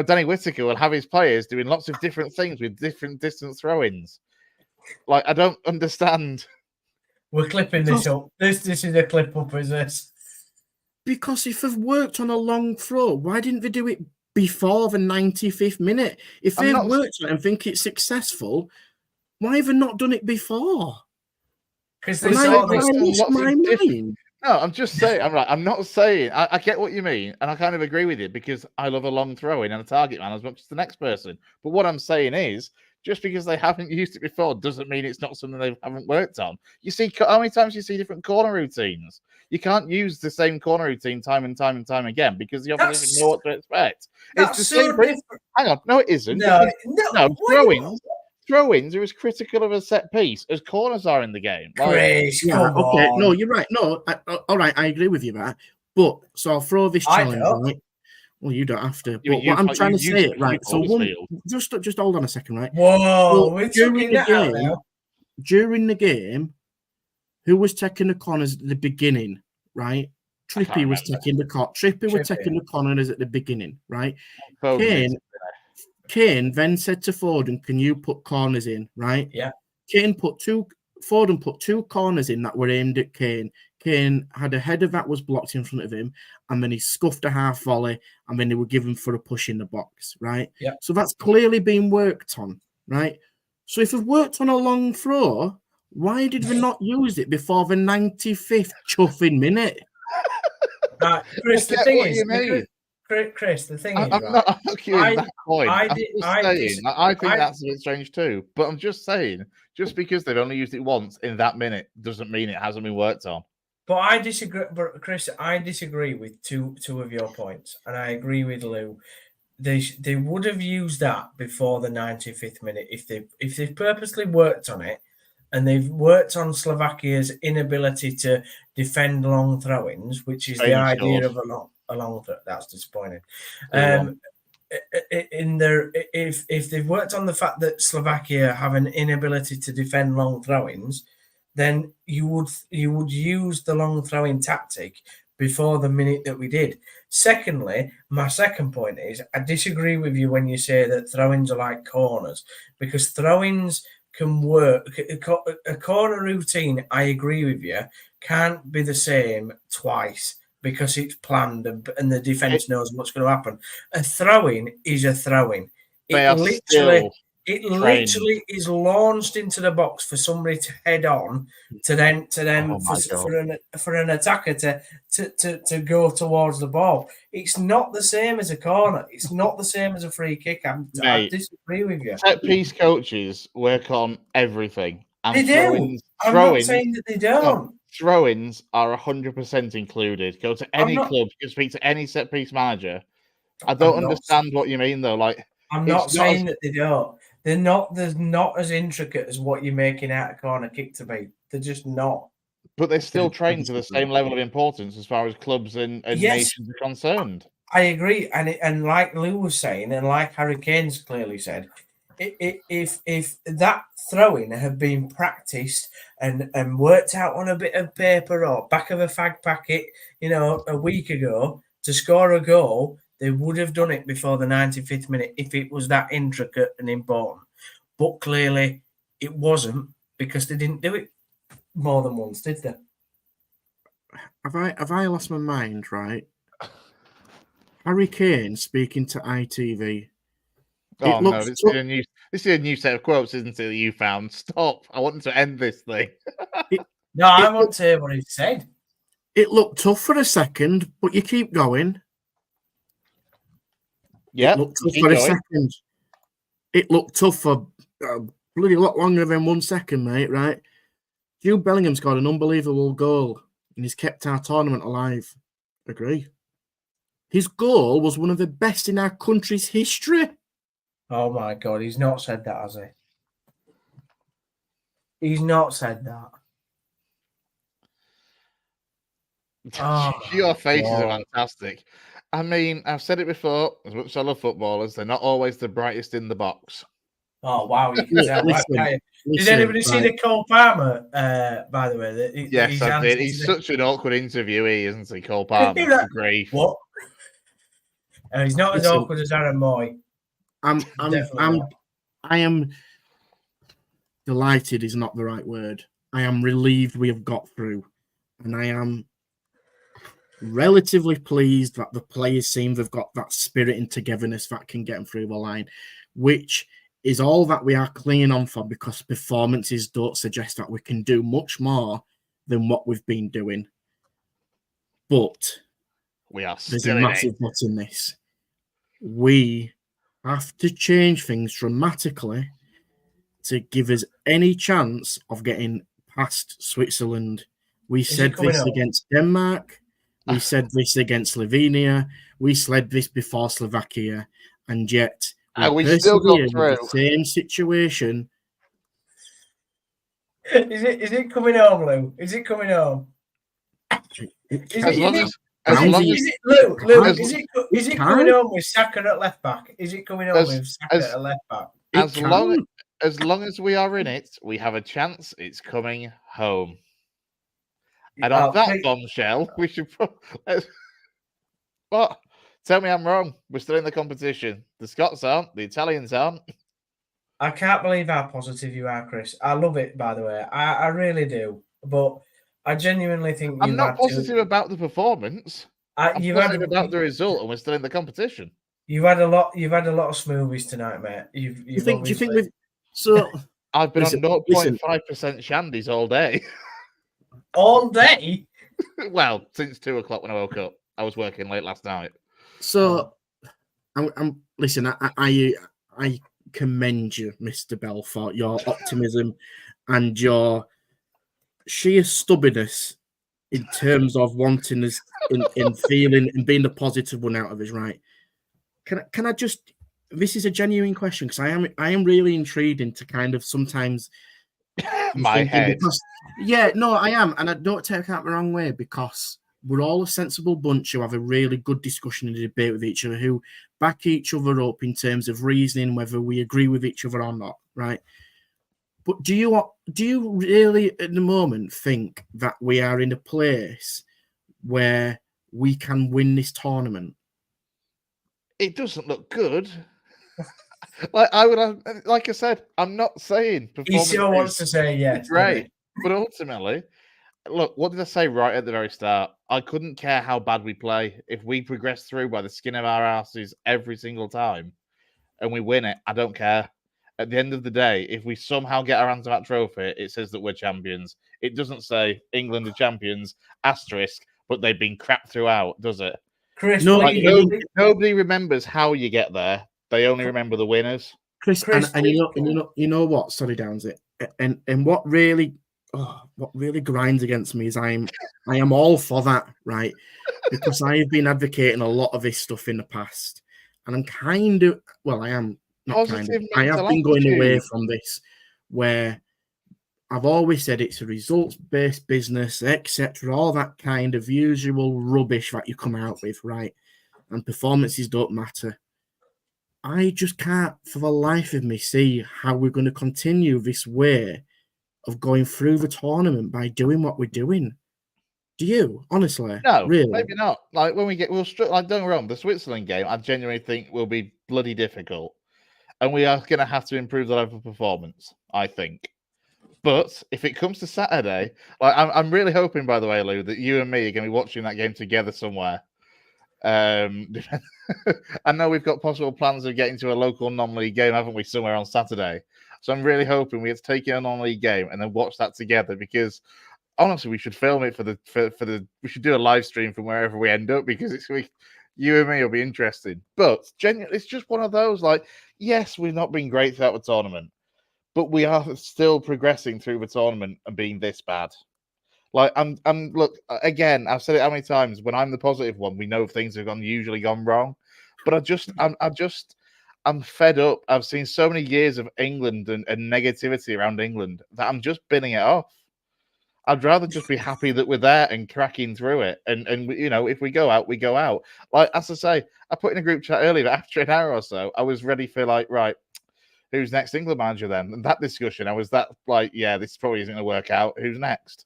Speaker 1: Danny Whittaker will have his players doing lots of different things with different distance throw-ins. I don't understand.
Speaker 3: We're clipping this up. This is a clip up, is this?
Speaker 2: Because if they've worked on a long throw, why didn't they do it before the 95th minute? If they've worked on it and think it's successful, why have they not done it before?
Speaker 3: Because they saw this.
Speaker 2: My mind.
Speaker 1: No, I'm just saying. I'm not saying. I get what you mean, and I kind of agree with you because I love a long throw-in and a target man as much as the next person. But what I'm saying is, just because they haven't used it before doesn't mean it's not something they haven't worked on. You see, how many times you see different corner routines? You can't use the same corner routine time and time again because the opposition know what to expect. It's the same principle. Hang on, no, it isn't.
Speaker 3: No,
Speaker 1: Throw-ins are as critical of a set piece as corners are in the game.
Speaker 3: Chris, come
Speaker 2: okay,
Speaker 3: on.
Speaker 2: no, you're right. No, all right, I agree with you that. But so I'll throw this challenge, right? Well, you don't have to. But what I'm trying to say, right? So just hold on a second, right?
Speaker 3: Whoa, we're during
Speaker 2: the game, who was taking the corners at the beginning, right? Trippy was taking the corner. Trippy was taking the corners at the beginning, right? Kane then said to Foden, "Can you put corners in?" Right?
Speaker 3: Yeah.
Speaker 2: Foden put two corners in that were aimed at Kane. Kane had a header that was blocked in front of him, and then he scuffed a half volley, and then they were given for a push in the box, right?
Speaker 3: Yeah.
Speaker 2: So that's clearly been worked on, right? So if we've worked on a long throw, why did we not use it before the 95th chuffing minute?
Speaker 3: Chris, the thing is, Chris, the thing is,
Speaker 1: I'm not arguing that point. I think that's a bit strange too. But I'm just saying, just because they've only used it once in that minute doesn't mean it hasn't been worked on.
Speaker 3: But I disagree. But Chris, I disagree with two of your points, and I agree with Lou. They would have used that before the 95th minute if they purposely worked on it, and they've worked on Slovakia's inability to defend long throw-ins, which is the idea of a long throw. That's disappointing. If they've worked on the fact that Slovakia have an inability to defend long throw-ins, then you would use the long throw-in tactic before the minute that we did. Secondly, my second point is I disagree with you when you say that throw-ins are like corners, because throw-ins can work. A corner routine, I agree with you, can't be the same twice because it's planned and the defense knows what's going to happen. A throw-in is a throw-in. It literally is launched into the box for somebody to head on for an attacker to go towards the ball. It's not the same as a corner. It's not the same as a free kick. I disagree with you.
Speaker 1: Set piece coaches work on everything. And
Speaker 3: they do. I'm not saying that they don't.
Speaker 1: Throw-ins are 100% included. Go to any club, you speak to any set piece manager. I don't understand what you mean though.
Speaker 3: I'm not saying that they don't. They're not as intricate as what you're making out a corner kick to be. They're just not.
Speaker 1: But they're still trained to the same level of importance as far as clubs and
Speaker 3: Yes.
Speaker 1: nations are concerned.
Speaker 3: I agree, and like Lou was saying, and like Harry Kane's clearly said, if that throwing had been practiced and worked out on a bit of paper or back of a fag packet, a week ago to score a goal, they would have done it before the 95th minute if it was that intricate and important. But clearly, it wasn't because they didn't do it more than once, did they?
Speaker 2: Have I lost my mind? Right. Harry Kane speaking to ITV.
Speaker 1: Oh no, this is a new set of quotes, isn't it, that you found? Stop. I want to end this thing.
Speaker 3: No, I want to hear what he said.
Speaker 2: It looked tough for a second, but you keep going.
Speaker 1: Yeah,
Speaker 2: it looked tough for a second. It looked tough for a bloody lot longer than 1 second, mate, right? Jude Bellingham scored an unbelievable goal and he's kept our tournament alive. Agree. His goal was one of the best in our country's history.
Speaker 3: Oh my God, he's not said that, has he? He's not said that.
Speaker 1: Oh, your faces are fantastic. I mean, I've said it before, as much as I love footballers, they're not always the brightest in the box.
Speaker 3: Oh, wow, you can tell. Did anybody see the Cole Palmer, by the way?
Speaker 1: Yes, I did. He's such an awkward interviewee, isn't he, Cole Palmer? Grief.
Speaker 3: What? He's not as awkward as Aaron Moy.
Speaker 2: I am delighted is not the right word. I am relieved we have got through. And I am relatively pleased that the players seem they've got that spirit and togetherness that can get them through the line, which is all that we are clinging on for, because performances don't suggest that we can do much more than what we've been doing. But there's a massive but in this. We have to change things dramatically to give us any chance of getting past Switzerland. We said this against Denmark. We said this against Slovenia. We said this before Slovakia. And yet
Speaker 1: we still got through
Speaker 2: the same situation.
Speaker 3: Is it coming home, Lou? Is it coming home? Is it coming home with Saka at left back? Is it coming home with Saka at left back?
Speaker 1: As long as we are in it, we have a chance. It's coming home. And on that bombshell, we should. What? Tell me I'm wrong. We're still in the competition. The Scots aren't. The Italians aren't.
Speaker 3: I can't believe how positive you are, Chris. I love it, by the way. I really do. But I genuinely think
Speaker 1: I'm not positive about the performance. I'm positive about the result, and we're still in the competition.
Speaker 3: You've had a lot of smoothies tonight, mate.
Speaker 2: Do you think we've so?
Speaker 1: I've been on 0.5% shandies all day.
Speaker 3: All day?
Speaker 1: Well, since 2:00 when I woke up. I was working late last night.
Speaker 2: So, listen. I commend you, Mr. Belfort, your optimism and your sheer stubbornness in terms of wanting us in feeling and being the positive one out of us, right? Can I just? This is a genuine question because I am really intrigued into kind of sometimes
Speaker 1: my head.
Speaker 2: Because, yeah, no, I am, and I don't take that the wrong way because we're all a sensible bunch who have a really good discussion and debate with each other, who back each other up in terms of reasoning, whether we agree with each other or not, right? But do you really at the moment think that we are in a place where we can win this tournament?
Speaker 1: It doesn't look good. Like I said, I'm not saying
Speaker 3: he still wants to say yes,
Speaker 1: right? But ultimately, look, what did I say right at the very start? I couldn't care how bad we play if we progress through by the skin of our asses every single time, and we win it. I don't care. At the end of the day, if we somehow get our hands on that trophy, it says that we're champions. It doesn't say England are champions, asterisk, but they've been crap throughout, does it?
Speaker 3: Chris,
Speaker 1: nobody remembers how you get there. They only remember the winners.
Speaker 2: Chris, and you know what? Sorry, Downs. And what really grinds against me is I am all for that, right? Because I have been advocating a lot of this stuff in the past, and I'm kind of I am not kind of. I have been going away from this, where I've always said it's a results-based business, etc. All that kind of usual rubbish that you come out with, right? And performances don't matter. I just can't, for the life of me, see how we're going to continue this way of going through the tournament by doing what we're doing. Do you, honestly?
Speaker 1: No,
Speaker 2: really?
Speaker 1: maybe not. Like when we get, like don't get me wrong, the Switzerland game, I genuinely think will be bloody difficult, and we are going to have to improve the level of performance, I think. But if it comes to Saturday, like I'm really hoping, by the way, Lou, that you and me are going to be watching that game together somewhere. I know we've got possible plans of getting to a local non-league game, haven't we, somewhere on Saturday? So I'm really hoping we get to take in a non-league game and then watch that together, because honestly, we should film it for the. We should do a live stream from wherever we end up, because you and me will be interested. But genuinely, it's just one of those. Like, yes, we've not been great throughout the tournament, but we are still progressing through the tournament and being this bad. Like, I'm look, again, I've said it how many times, when I'm the positive one, we know things have usually gone wrong. But I'm fed up. I've seen so many years of England and negativity around England that I'm just binning it off. I'd rather just be happy that we're there and cracking through it. And if we go out, we go out. Like, as I say, I put in a group chat earlier that after an hour or so, I was ready for, like, right, who's next England manager then? And that discussion, I was yeah, this probably isn't going to work out. Who's next?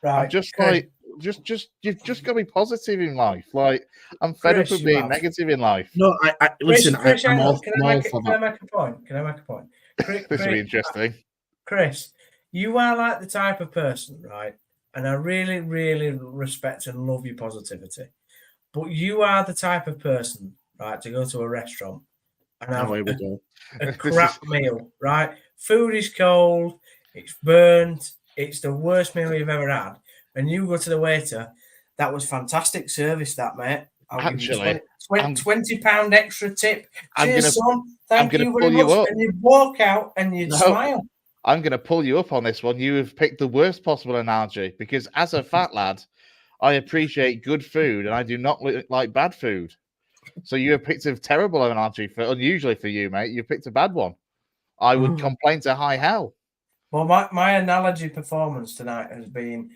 Speaker 3: Right.
Speaker 1: I'm just like, you've just got to be positive in life. Like, I'm fed up of being negative in life.
Speaker 2: No, I listen.
Speaker 3: Chris,
Speaker 2: I'm all
Speaker 3: can I make a point?
Speaker 1: This will be interesting.
Speaker 3: Chris, you are like the type of person, right? And I really, really respect and love your positivity. But you are the type of person, right, to go to a restaurant and have a crap meal, right? Food is cold, it's burnt, it's the worst meal you've ever had. And you go to the waiter, that was fantastic service, that, mate. I'll give you £20 extra tip. Cheers, son. Thank you very much. And you walk out and you smile.
Speaker 1: I'm going to pull you up on this one. You have picked the worst possible analogy, because as a fat lad, I appreciate good food and I do not like bad food. So you have picked a terrible analogy unusually for you, mate. You've picked a bad one. I would complain to high hell.
Speaker 3: Well, my analogy performance tonight has been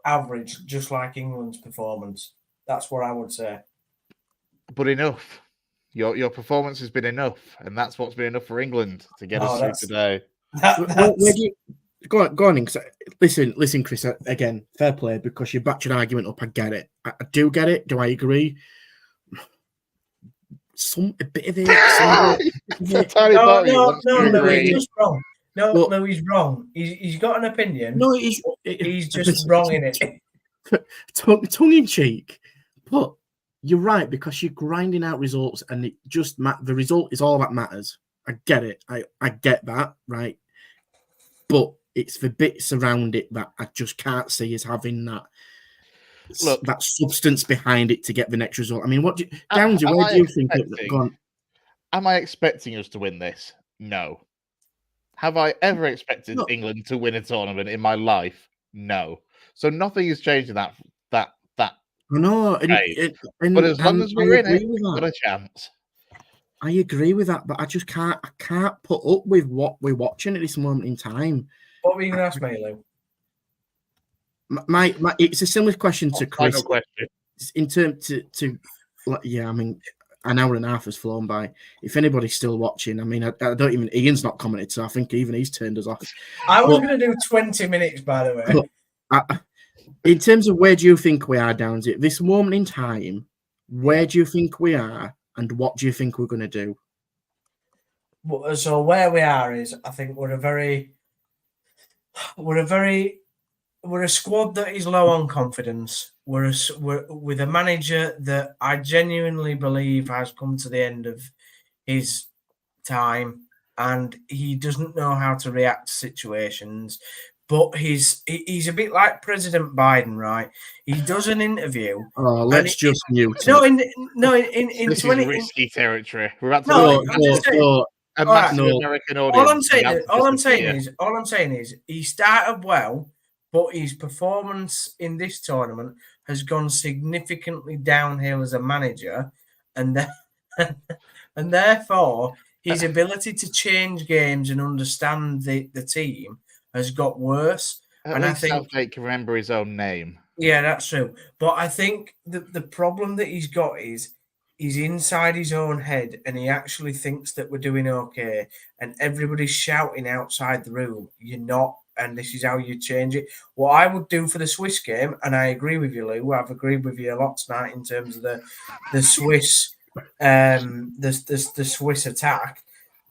Speaker 3: average, just like England's performance. That's what I would say.
Speaker 1: But enough. Your performance has been enough, and that's what's been enough for England to get us through today.
Speaker 2: Go on, listen, Chris. Again, fair play, because you backed your argument up. I get it. I do get it. Do I agree? A bit of it.
Speaker 3: No, he's just wrong. No, he's wrong. He's got an opinion.
Speaker 2: No,
Speaker 3: he's just wrong in it.
Speaker 2: Tongue in cheek, but you're right, because you're grinding out results, and it just the result is all that matters. I get it. I get that, right? But it's the bits around it that I just can't see as having that substance behind it to get the next result. I mean, where do you think it gone?
Speaker 1: Am I expecting us to win this? No. Have I ever expected England to win a tournament in my life? No. So nothing has changed in that.
Speaker 2: I know,
Speaker 1: but as long as we're in it, we've got a chance.
Speaker 2: I agree with that, but I just can't put up with what we're watching at this moment in time.
Speaker 3: What were you going to ask me, Lou?
Speaker 2: It's a similar question to Chris.
Speaker 1: Final question.
Speaker 2: In terms to yeah, I mean, an hour and a half has flown by. If anybody's still watching, I mean, I don't even. Ian's not commented, so I think even he's turned us off.
Speaker 3: I was going to do 20 minutes, by the
Speaker 2: way. In terms of where do you think we are, Downsy, at this moment in time, where do you think we are, and what do you think we're going to do?
Speaker 3: So where we are is, I think we're a squad that is low on confidence. We're with a manager that I genuinely believe has come to the end of his time, and he doesn't know how to react to situations. But he's a bit like President Biden, right? He does an interview.
Speaker 2: Oh, let's just mute it.
Speaker 3: In
Speaker 1: this
Speaker 3: 20
Speaker 1: is risky territory. We're about
Speaker 3: to
Speaker 1: a massive American audience.
Speaker 3: All I'm saying is he started well, but his performance in this tournament has gone significantly downhill as a manager, and therefore his ability to change games and understand the team has got worse.
Speaker 1: At
Speaker 3: And I
Speaker 1: least
Speaker 3: think,
Speaker 1: Southgate can remember his own name.
Speaker 3: yeah, that's true. But I think the problem that he's got is he's inside his own head and he actually thinks that we're doing okay. And everybody's shouting outside the room, you're not. And this is how you change it. What I would do for the Swiss game, and I agree with you, Lou. I've agreed with you a lot tonight in terms of the Swiss, the Swiss attack.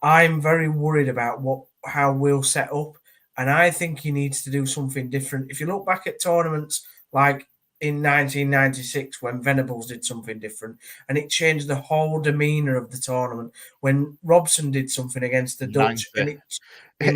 Speaker 3: I'm very worried about how we'll set up, and I think he needs to do something different. If you look back at tournaments like in 1996 when Venables did something different, and it changed the whole demeanour of the tournament. When Robson did something against the Dutch,
Speaker 1: 90.
Speaker 3: and it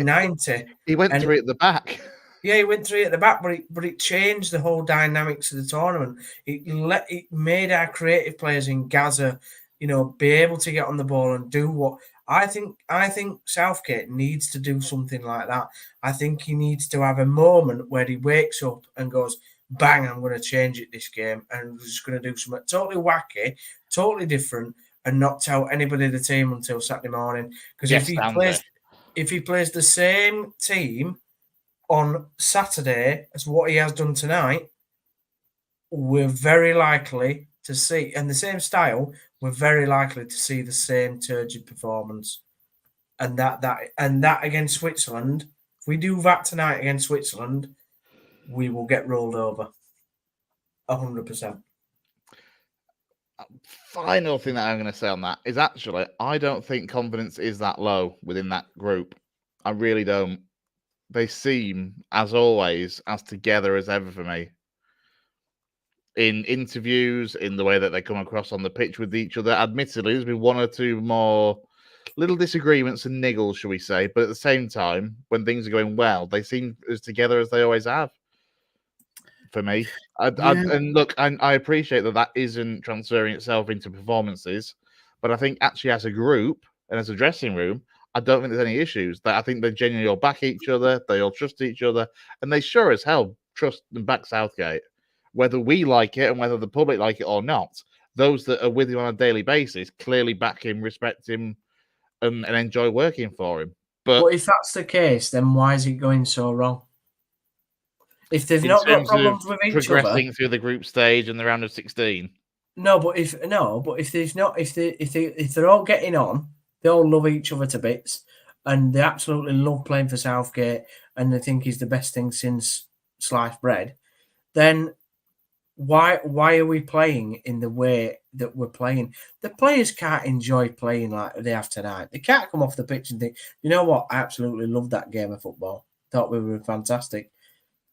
Speaker 3: in 90.
Speaker 1: He went
Speaker 3: And
Speaker 1: through it at the back.
Speaker 3: Yeah, he went through it at the back, but it changed the whole dynamics of the tournament. It made our creative players in Gaza, be able to get on the ball and do what I think. I think Southgate needs to do something like that. I think he needs to have a moment where he wakes up and goes, "Bang! I'm going to change it this game, and I'm just going to do something totally wacky, totally different, and not tell anybody in the team until Saturday morning." Because if he plays the same team on Saturday as what he has done tonight, we're very likely to see, and the same style, we're very likely to see the same turgid performance. And that against Switzerland, if we do that tonight against Switzerland, we will get rolled over. 100%.
Speaker 1: Final thing that I'm going to say on that is actually, I don't think confidence is that low within that group. I really don't. They seem, as always, as together as ever for me. In interviews, in the way that they come across on the pitch with each other. Admittedly, there's been one or two more little disagreements and niggles, shall we say. But at the same time, when things are going well, they seem as together as they always have. For me, and look, I appreciate that isn't transferring itself into performances, but I think actually as a group and as a dressing room, I don't think there's any issues. That I think they genuinely all back each other, they all trust each other, and they sure as hell trust and back Southgate, whether we like it and whether the public like it or not. Those that are with him on a daily basis clearly back him, respect him, and enjoy working for him.
Speaker 3: But if that's the case, then why is it going so wrong? If they've not got problems with each other,
Speaker 1: progressing through the group stage and the round of 16.
Speaker 3: If they're all getting on, they all love each other to bits, and they absolutely love playing for Southgate, and they think he's the best thing since sliced bread. Then why are we playing in the way that we're playing? The players can't enjoy playing like they have tonight. They can't come off the pitch and think, you know what, I absolutely loved that game of football. Thought we were fantastic.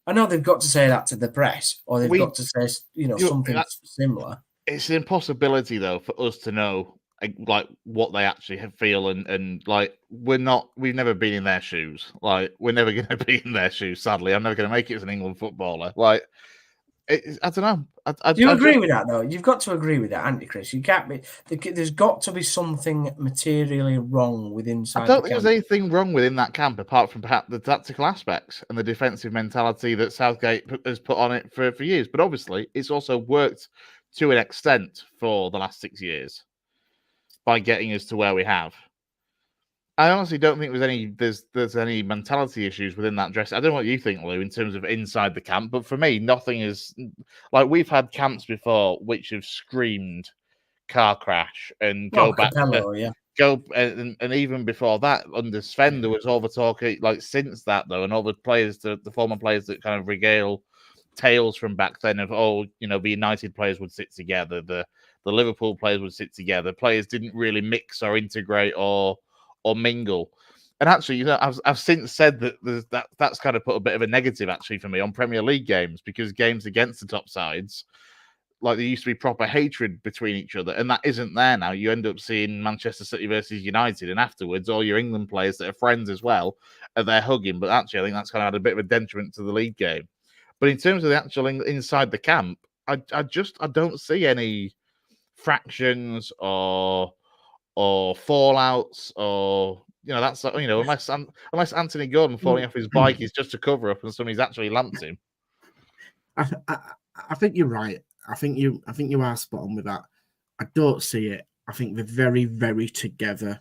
Speaker 3: I know they've got to say that to the press, or they've got to say, something similar.
Speaker 1: It's an impossibility, though, for us to know like what they actually feel, and like we've never been in their shoes. Like we're never going to be in their shoes. Sadly, I'm never going to make it as an England footballer. Like I don't know.
Speaker 3: Do you agree with that, though? You've got to agree with that, Andy, Chris. You can't be. There's got to be something materially wrong within.
Speaker 1: I don't think there's anything wrong within that camp, apart from perhaps the tactical aspects and the defensive mentality that Southgate has put on it for years. But obviously, it's also worked to an extent for the last 6 years by getting us to where we have. I honestly don't think there's any mentality issues within that dress. I don't know what you think, Lou, in terms of inside the camp, but for me, nothing is like we've had camps before which have screamed car crash and and even before that under Sven there was all the talk like since that though, and all the players, the former players that kind of regale tales from back then of the United players would sit together, the Liverpool players would sit together, players didn't really mix or integrate or mingle. And actually, I've since said that that's kind of put a bit of a negative actually for me on Premier League games, because games against the top sides, like there used to be proper hatred between each other, and that isn't there now. You end up seeing Manchester City versus United, and afterwards all your England players that are friends as well are there hugging. But actually, I think that's kind of had a bit of a detriment to the league game. But in terms of the actual inside the camp, I don't see any fractions or fallouts or that's unless Anthony Gordon falling off his bike is just a cover up and somebody's actually lamped him.
Speaker 2: I think you're right. I think you are spot on with that. I don't see it. I think they're very, very together,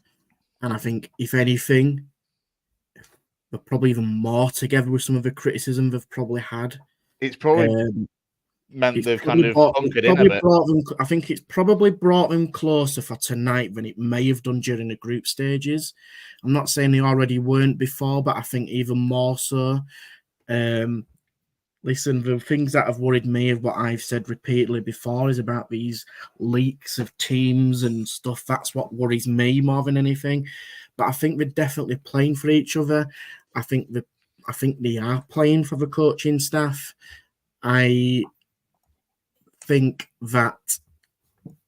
Speaker 2: and I think if anything, they're probably even more together with some of the criticism they've probably had.
Speaker 1: It's probably meant
Speaker 2: It's
Speaker 1: they've kind of hunkered in a bit.
Speaker 2: I think it's probably brought them closer for tonight than it may have done during the group stages. I'm not saying they already weren't before, but I think even more so. Listen, the things that have worried me of what I've said repeatedly before is about these leaks of teams and stuff. That's what worries me more than anything. But I think they're definitely playing for each other. I think they are playing for the coaching staff. I think that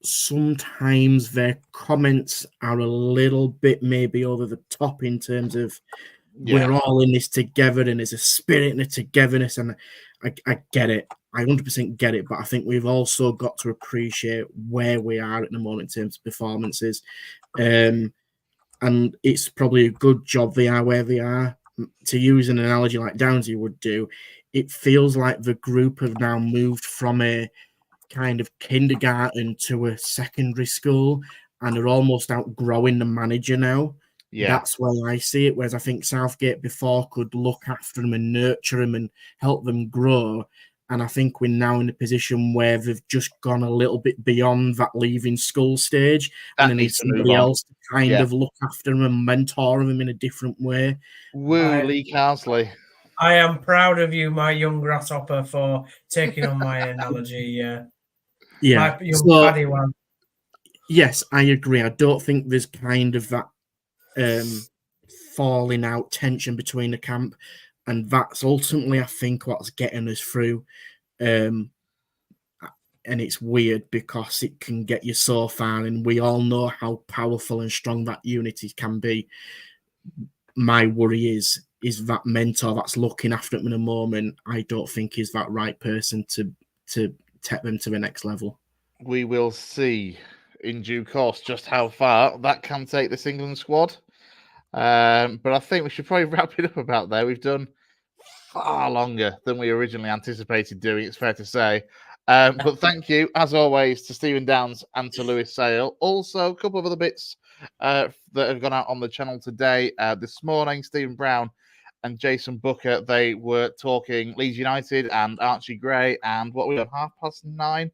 Speaker 2: sometimes their comments are a little bit maybe over the top in terms of we're all in this together and there's a spirit and a togetherness, and I get it. I 100% get it, but I think we've also got to appreciate where we are at the moment in terms of performances. And it's probably a good job they are where they are. To use an analogy like Downsy would do, it feels like the group have now moved from a kind of kindergarten to a secondary school and are almost outgrowing the manager now.
Speaker 1: Yeah.
Speaker 2: That's where I see it. Whereas I think Southgate before could look after them and nurture them and help them grow. And I think we're now in a position where they've just gone a little bit beyond that leaving school stage. And they need somebody else to kind of look after them and mentor them in a different way.
Speaker 1: Woo, Lee Carsley.
Speaker 3: I am proud of you, my young grasshopper, for taking on my analogy.
Speaker 2: Yeah.
Speaker 3: My young paddy one.
Speaker 2: Yes, I agree. I don't think there's kind of that falling out tension between the camp, and that's ultimately, I think, what's getting us through. And it's weird because it can get you so far, and we all know how powerful and strong that unity can be. My worry is that mentor that's looking after them in a moment, I don't think is that right person to take them to the next level.
Speaker 1: We will see in due course just how far that can take this England squad. But I think we should probably wrap it up about there. We've done far longer than we originally anticipated doing, it's fair to say. But thank you, as always, to Stephen Downs and to Lewis Sale. Also, a couple of other bits that have gone out on the channel today. This morning, Stephen Brown and Jason Booker, they were talking Leeds United and Archie Gray, and what we have 9:30.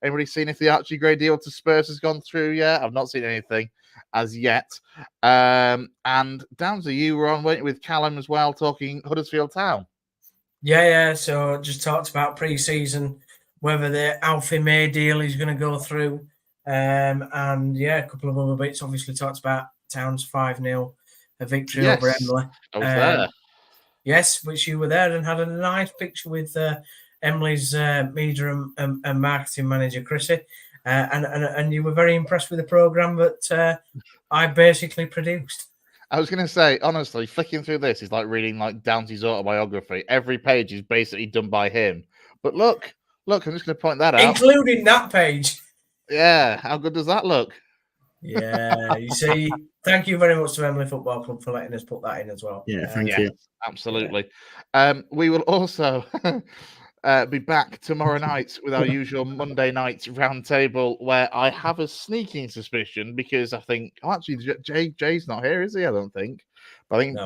Speaker 1: Anybody seen if the Archie Gray deal to Spurs has gone through yet? I've not seen anything as yet. And Downsy, you were on, weren't you, with Callum as well, talking Huddersfield Town?
Speaker 3: Yeah. So just talked about pre-season, whether the Alfie May deal is going to go through. And yeah, a couple of other bits. Obviously talked about Town's 5-0 victory over Emily.
Speaker 1: I was there.
Speaker 3: Yes, which you were there and had a nice picture with Emily's media and marketing manager, Chrissy. And you were very impressed with the programme that I basically produced.
Speaker 1: I was going to say, honestly, flicking through this is like reading like Downsy's autobiography. Every page is basically done by him. But look, I'm just going to point that out.
Speaker 3: Including that page.
Speaker 1: Yeah, how good does that look?
Speaker 3: Yeah, you see, thank you very much to Emily Football Club for letting us put that in as well.
Speaker 2: Yeah, thank you.
Speaker 1: Absolutely. We will also be back tomorrow night with our usual Monday night roundtable, where I have a sneaking suspicion because I think, Jay's not here, is he? I don't think. But I think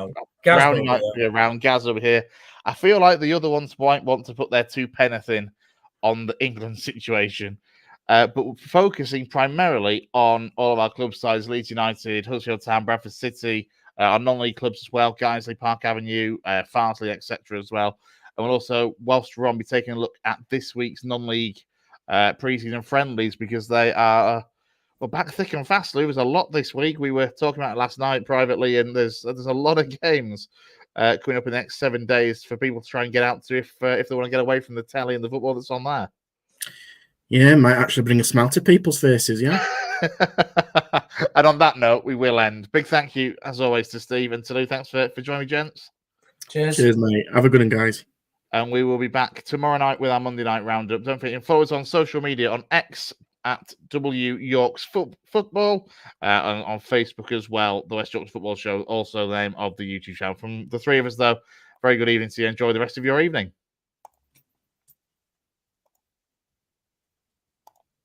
Speaker 1: Brownie might be around, Gaz over here. I feel like the other ones might want to put their 2 penneth in on the England situation. But we're focusing primarily on all of our club sides: Leeds United, Huddersfield Town, Bradford City, our non-league clubs as well, Guiseley, Park Avenue, Farnsley, etc. as well. And we'll also, whilst we're on, be taking a look at this week's non-league pre-season friendlies, because they are back thick and fast. Lou, there's a lot this week. We were talking about it last night privately, and there's a lot of games coming up in the next 7 days for people to try and get out to if they want to get away from the telly and the football that's on there.
Speaker 2: Yeah, might actually bring a smile to people's faces, yeah.
Speaker 1: And on that note, we will end. Big thank you, as always, to Steve and to Lou. Thanks for joining me, gents.
Speaker 3: Cheers,
Speaker 2: mate. Have a good one, guys.
Speaker 1: And we will be back tomorrow night with our Monday night roundup. Don't forget to follow us on social media on X at W Yorks Football, on Facebook as well. The West Yorks Football Show, also the name of the YouTube channel. From the three of us, though, very good evening to you. Enjoy the rest of your evening.